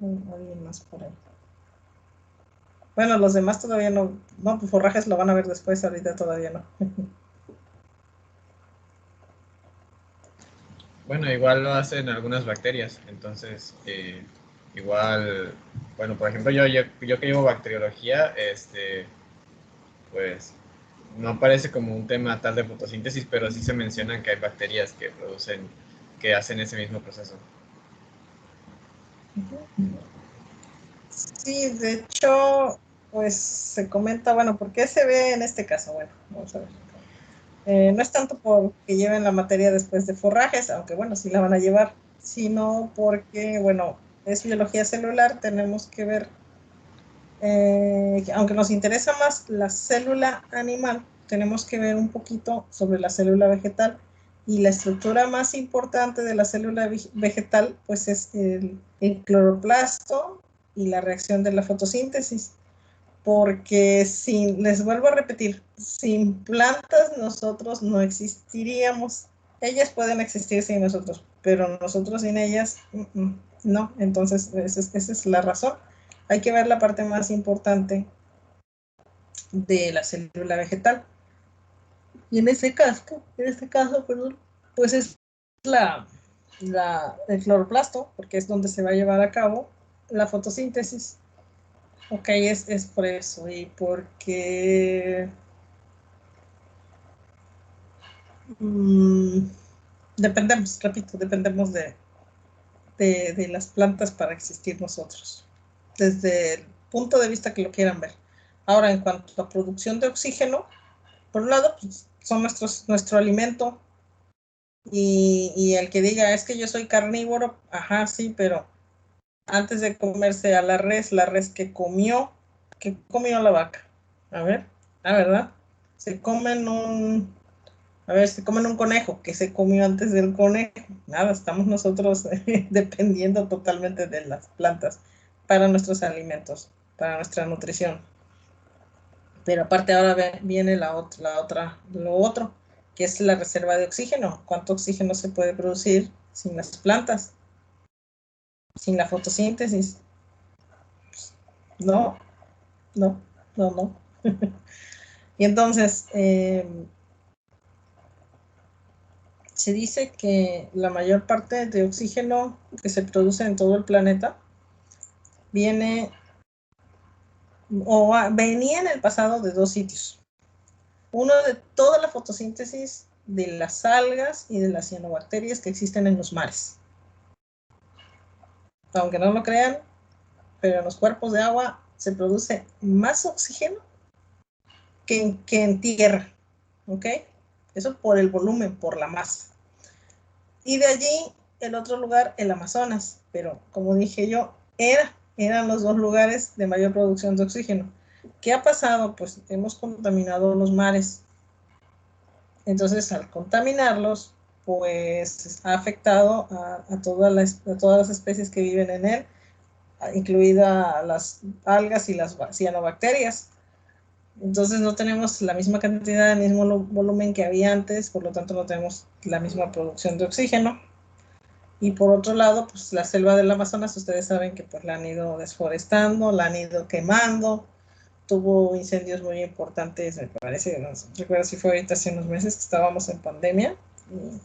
Speaker 1: Alguien más por ahí. Bueno, los demás todavía no. No, pues forrajes lo van a ver después, ahorita todavía no.
Speaker 4: Bueno, igual lo hacen algunas bacterias, entonces igual, bueno, por ejemplo, yo que llevo bacteriología, pues no parece como un tema tal de fotosíntesis, pero sí se mencionan que hay bacterias que producen, que hacen ese mismo proceso.
Speaker 1: Sí, de hecho, pues se comenta, bueno, ¿por qué se ve en este caso? Bueno, vamos a ver. No es tanto porque lleven la materia después de forrajes, aunque bueno, sí la van a llevar, sino porque, bueno, es biología celular, tenemos que ver, aunque nos interesa más la célula animal, tenemos que ver un poquito sobre la célula vegetal, y la estructura más importante de la célula vegetal, pues es el cloroplasto y la reacción de la fotosíntesis. Porque les vuelvo a repetir, sin plantas nosotros no existiríamos. Ellas pueden existir sin nosotros, pero nosotros sin ellas, no. Entonces, esa es la razón. Hay que ver la parte más importante de la célula vegetal. Y en este caso, perdón, pues es el cloroplasto, porque es donde se va a llevar a cabo la fotosíntesis. Ok, es por eso, y porque dependemos de las plantas para existir nosotros, desde el punto de vista que lo quieran ver. Ahora, en cuanto a producción de oxígeno, por un lado, pues, son nuestro alimento, y el que diga, es que yo soy carnívoro, ajá, sí, pero antes de comerse a la res que comió la vaca. A ver, la verdad, se comen se comen un conejo, que se comió antes del conejo. Nada, estamos nosotros dependiendo totalmente de las plantas para nuestros alimentos, para nuestra nutrición. Pero aparte ahora viene lo otro, que es la reserva de oxígeno. ¿Cuánto oxígeno se puede producir sin las plantas? Sin la fotosíntesis. No, no, no, no. Y entonces, se dice que la mayor parte de oxígeno que se produce en todo el planeta venía en el pasado de dos sitios. Uno, de toda la fotosíntesis de las algas y de las cianobacterias que existen en los mares. Aunque no lo crean, pero en los cuerpos de agua se produce más oxígeno que en tierra, ¿ok? Eso por el volumen, por la masa. Y de allí, el otro lugar, el Amazonas, pero como dije yo, eran los dos lugares de mayor producción de oxígeno. ¿Qué ha pasado? Pues hemos contaminado los mares. Entonces, al contaminarlos, pues ha afectado a todas las especies que viven en él, incluida las algas y las cianobacterias. Entonces no tenemos la misma cantidad, el mismo volumen que había antes, por lo tanto no tenemos la misma producción de oxígeno. Y por otro lado, pues la selva del Amazonas, ustedes saben que pues la han ido desforestando, la han ido quemando, tuvo incendios muy importantes, me parece, no recuerdo si fue ahorita hace unos meses que estábamos en pandemia,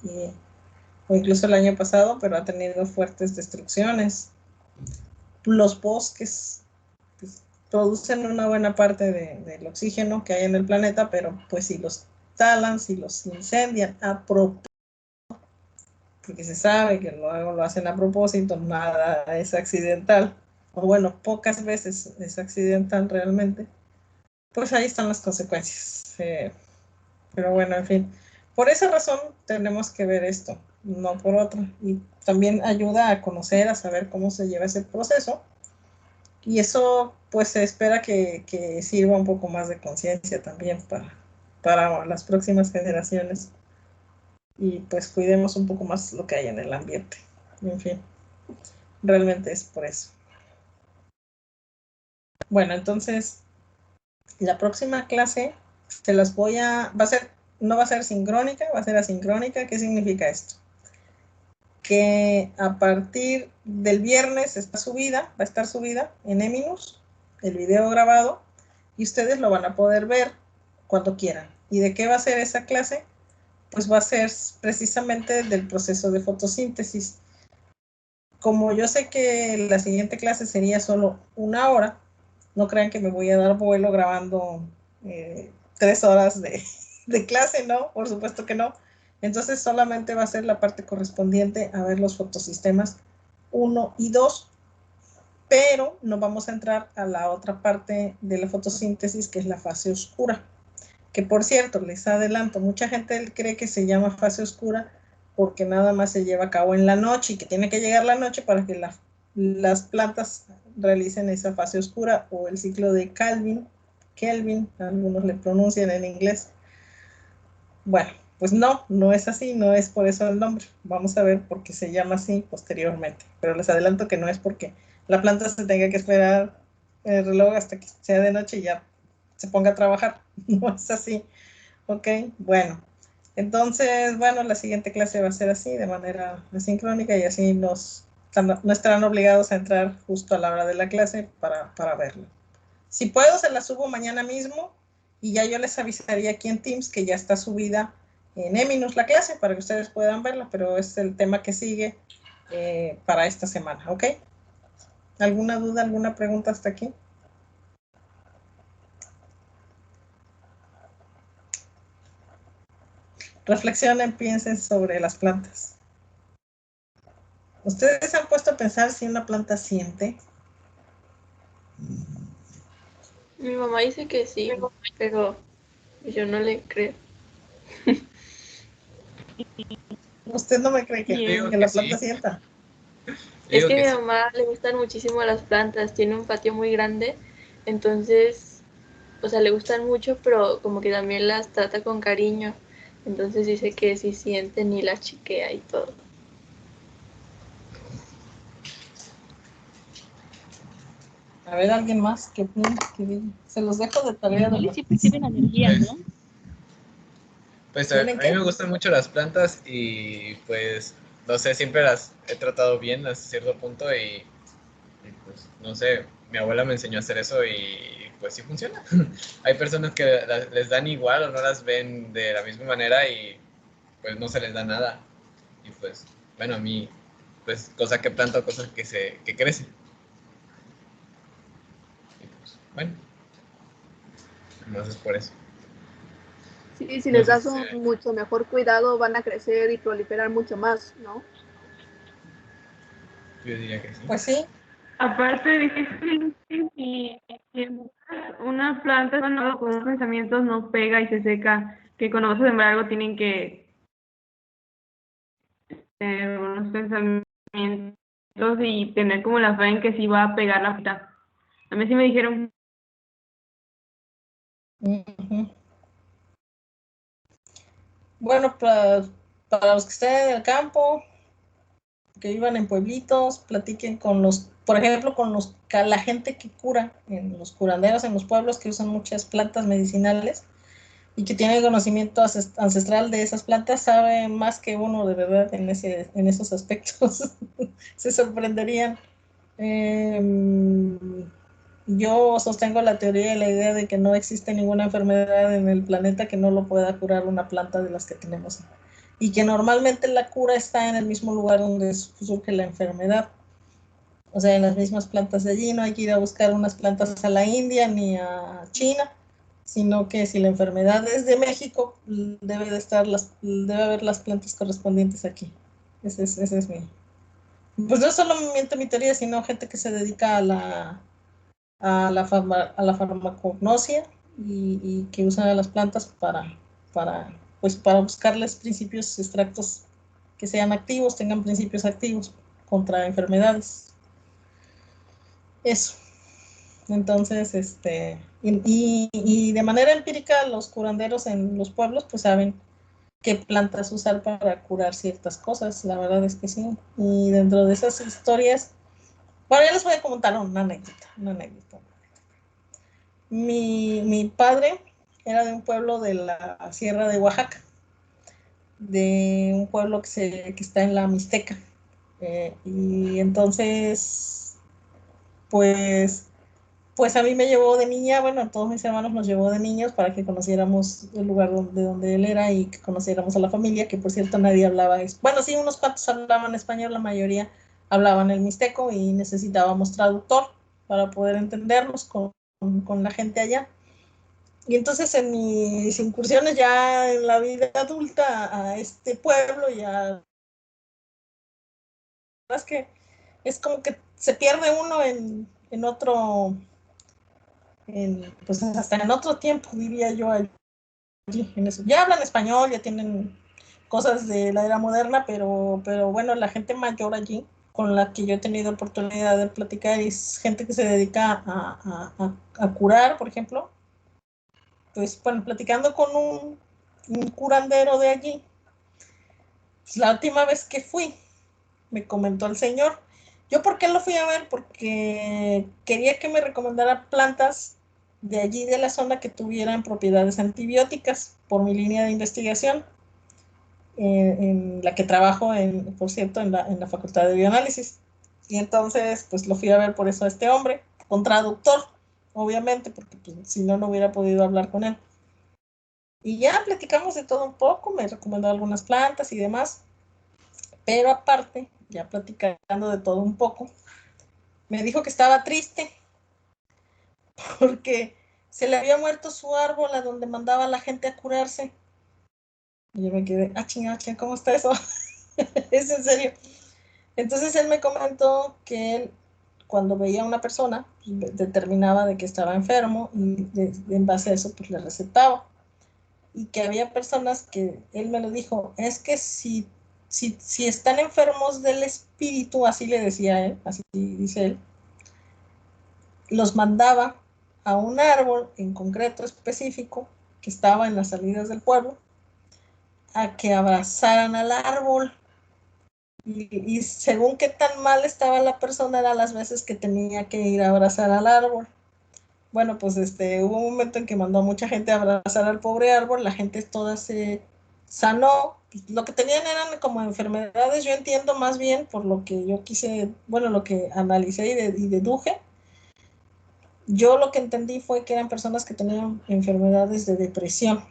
Speaker 1: y o incluso el año pasado, pero ha tenido fuertes destrucciones. Los bosques pues, producen una buena parte del oxígeno que hay en el planeta, pero pues si los talan, si los incendian a propósito, porque se sabe que luego lo hacen a propósito, nada es accidental, o bueno, pocas veces es accidental realmente, pues ahí están las consecuencias. Pero bueno, en fin, por esa razón tenemos que ver esto, no por otra. Y también ayuda a conocer, a saber cómo se lleva ese proceso. Y eso pues se espera que sirva un poco más de conciencia también para las próximas generaciones. Y pues cuidemos un poco más lo que hay en el ambiente. En fin, realmente es por eso. Bueno, entonces la próxima clase se las voy a, no va a ser sincrónica, va a ser asincrónica. ¿Qué significa esto? Que a partir del viernes va a estar subida en Eminus, el video grabado, y ustedes lo van a poder ver cuando quieran. ¿Y de qué va a ser esa clase? Pues va a ser precisamente del proceso de fotosíntesis. Como yo sé que la siguiente clase sería solo 1 hora, no crean que me voy a dar vuelo grabando 3 horas de clase, ¿no? Por supuesto que no. Entonces solamente va a ser la parte correspondiente a ver los fotosistemas 1 y 2, pero no vamos a entrar a la otra parte de la fotosíntesis, que es la fase oscura. Que por cierto, les adelanto, mucha gente cree que se llama fase oscura porque nada más se lleva a cabo en la noche y que tiene que llegar la noche para que las plantas realicen esa fase oscura, o el ciclo de Kelvin, algunos le pronuncian en inglés. Bueno, pues no es así, no es por eso el nombre. Vamos a ver por qué se llama así posteriormente, pero les adelanto que no es porque la planta se tenga que esperar el reloj hasta que sea de noche y ya se ponga a trabajar. No es así. Ok, bueno. Entonces, bueno, la siguiente clase va a ser así, de manera asincrónica, y así no estarán obligados a entrar justo a la hora de la clase para verlo. Si puedo, se la subo mañana mismo y ya yo les avisaría aquí en Teams que ya está subida en Eminus la clase para que ustedes puedan verla, pero es el tema que sigue para esta semana, ¿ok? ¿Alguna duda, alguna pregunta hasta aquí? Reflexionen, piensen sobre las plantas. ¿Ustedes se han puesto a pensar si una planta siente?
Speaker 5: Mi mamá dice que sí, pero yo no le creo.
Speaker 1: ¿Usted no me cree que
Speaker 4: Digo
Speaker 1: la
Speaker 4: que
Speaker 1: planta
Speaker 4: sí.
Speaker 1: sienta?
Speaker 5: Es
Speaker 4: Digo
Speaker 5: que a
Speaker 4: que
Speaker 5: mi
Speaker 4: sí.
Speaker 5: mamá le gustan muchísimo las plantas, tiene un patio muy grande, entonces, o sea, le gustan mucho, pero como que también las trata con cariño. Entonces dice que sí sienten y las chiquea y todo.
Speaker 1: A ver, alguien más que opine, que diga. Se los dejo de tarea.
Speaker 6: Igual y sí perciben energía, ¿no?
Speaker 4: Pues a
Speaker 1: ¿Tienen
Speaker 4: mí
Speaker 1: qué?
Speaker 4: me gustan mucho las plantas y pues, no sé, siempre las he tratado bien hasta cierto punto y pues, no sé, mi abuela me enseñó a hacer eso y pues sí funciona. Hay personas que les dan igual o no las ven de la misma manera y pues no se les da nada. Y pues, bueno, a mí, pues cosa que planto, cosas que crecen. Y pues, bueno, más es por eso.
Speaker 7: Sí, si
Speaker 4: No
Speaker 7: les
Speaker 4: sé
Speaker 7: das
Speaker 4: si
Speaker 7: un mucho mejor cuidado, van a crecer y proliferar mucho más, ¿no?
Speaker 4: yo diría que sí.
Speaker 1: Pues sí.
Speaker 6: Aparte difícil y una planta con unos pensamientos no pega y se seca, que cuando vas a sembrar algo tienen que tener unos pensamientos y tener como la fe en que sí va a pegar la planta. A mí sí me dijeron.
Speaker 1: Uh-huh. Bueno, para los que estén en el campo, que vivan en pueblitos, platiquen con por ejemplo, con la gente que cura, en los curanderos en los pueblos que usan muchas plantas medicinales y que tienen conocimiento ancestral de esas plantas, sabe más que uno de verdad en esos aspectos. Se sorprenderían. Yo sostengo la teoría y la idea de que no existe ninguna enfermedad en el planeta que no lo pueda curar una planta de las que tenemos y que normalmente la cura está en el mismo lugar donde surge la enfermedad. O sea, en las mismas plantas de allí, no hay que ir a buscar unas plantas a la India ni a China, sino que si la enfermedad es de México, debe haber las plantas correspondientes aquí. Ese es mi... Pues no solamente mi teoría, sino gente que se dedica a la farmacognosia y que usan las plantas para buscarles principios, extractos que sean activos, tengan principios activos contra enfermedades. Eso. Entonces, y de manera empírica, los curanderos en los pueblos pues saben qué plantas usar para curar ciertas cosas, la verdad es que sí. Y dentro de esas historias, bueno, ya les voy a contar una anécdota. Mi padre era de un pueblo de la Sierra de Oaxaca, de un pueblo que está en la Mixteca. Y entonces, pues a mí me llevó de niña, bueno, a todos mis hermanos nos llevó de niños para que conociéramos el lugar de donde él era y que conociéramos a la familia, que por cierto nadie hablaba, bueno, sí, unos cuantos hablaban español, la mayoría hablaban el mixteco y necesitábamos traductor para poder entendernos con la gente allá. Y entonces en mis incursiones ya en la vida adulta a este pueblo, ya es que es como que se pierde uno en otro, pues hasta en otro tiempo, diría yo, allí, en eso. Ya hablan español, ya tienen cosas de la era moderna, pero bueno, la gente mayor allí, con la que yo he tenido oportunidad de platicar, es gente que se dedica a curar, por ejemplo. Pues bueno, platicando con un curandero de allí, pues, la última vez que fui, me comentó el señor. ¿Yo por qué lo fui a ver? Porque quería que me recomendara plantas de allí, de la zona, que tuvieran propiedades antibióticas por mi línea de investigación, en la que trabajo, por cierto, en la Facultad de Bioanálisis. Y entonces, pues lo fui a ver por eso a este hombre, con traductor, obviamente, porque pues, si no, no hubiera podido hablar con él. Y ya platicamos de todo un poco, me recomendó algunas plantas y demás. Pero aparte, ya platicando de todo un poco, me dijo que estaba triste porque se le había muerto su árbol a donde mandaba a la gente a curarse. Y yo me quedé, chinga, ¿cómo está eso? Es en serio. Entonces él me comentó que él, cuando veía a una persona, determinaba de que estaba enfermo y en base a eso pues le recetaba. Y que había personas que, él me lo dijo, es que si están enfermos del espíritu, así le decía él, así dice él, los mandaba a un árbol en concreto específico que estaba en las salidas del pueblo a que abrazaran al árbol. Y según qué tan mal estaba la persona, eran las veces que tenía que ir a abrazar al árbol. Bueno, pues hubo un momento en que mandó a mucha gente a abrazar al pobre árbol, la gente toda se sanó. Lo que tenían eran como enfermedades, yo entiendo más bien por lo que yo quise, bueno, lo que analicé y deduje. Yo lo que entendí fue que eran personas que tenían enfermedades de depresión.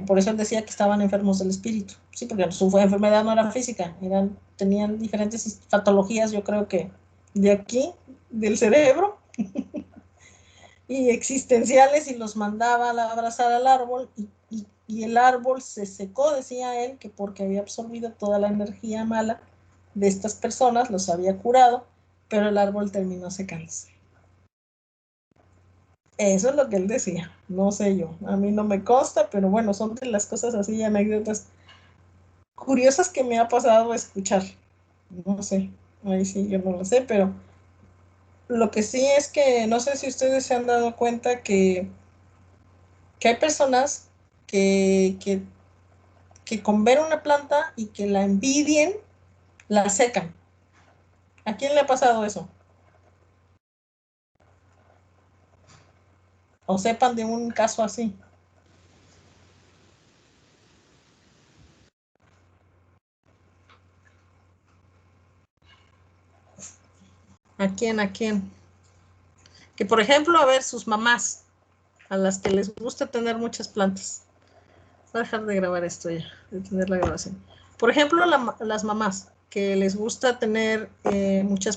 Speaker 1: Por eso él decía que estaban enfermos del espíritu. Sí, porque su enfermedad no era física, tenían diferentes patologías, yo creo que de aquí, del cerebro, y existenciales, y los mandaba a abrazar al árbol, y el árbol se secó, decía él, que porque había absorbido toda la energía mala de estas personas, los había curado, pero el árbol terminó secándose. Eso es lo que él decía, no sé yo, a mí no me consta, pero bueno, son de las cosas así, anécdotas curiosas que me ha pasado a escuchar. No sé, ahí sí yo no lo sé, pero lo que sí es que no sé si ustedes se han dado cuenta que hay personas que con ver una planta y que la envidien, la secan. ¿A quién le ha pasado eso? O sepan de un caso así. ¿A quién? ¿A quién? Que por ejemplo, a ver, sus mamás, a las que les gusta tener muchas plantas. Va a dejar de grabar esto ya, de tener la grabación. Por ejemplo, las mamás que les gusta tener muchas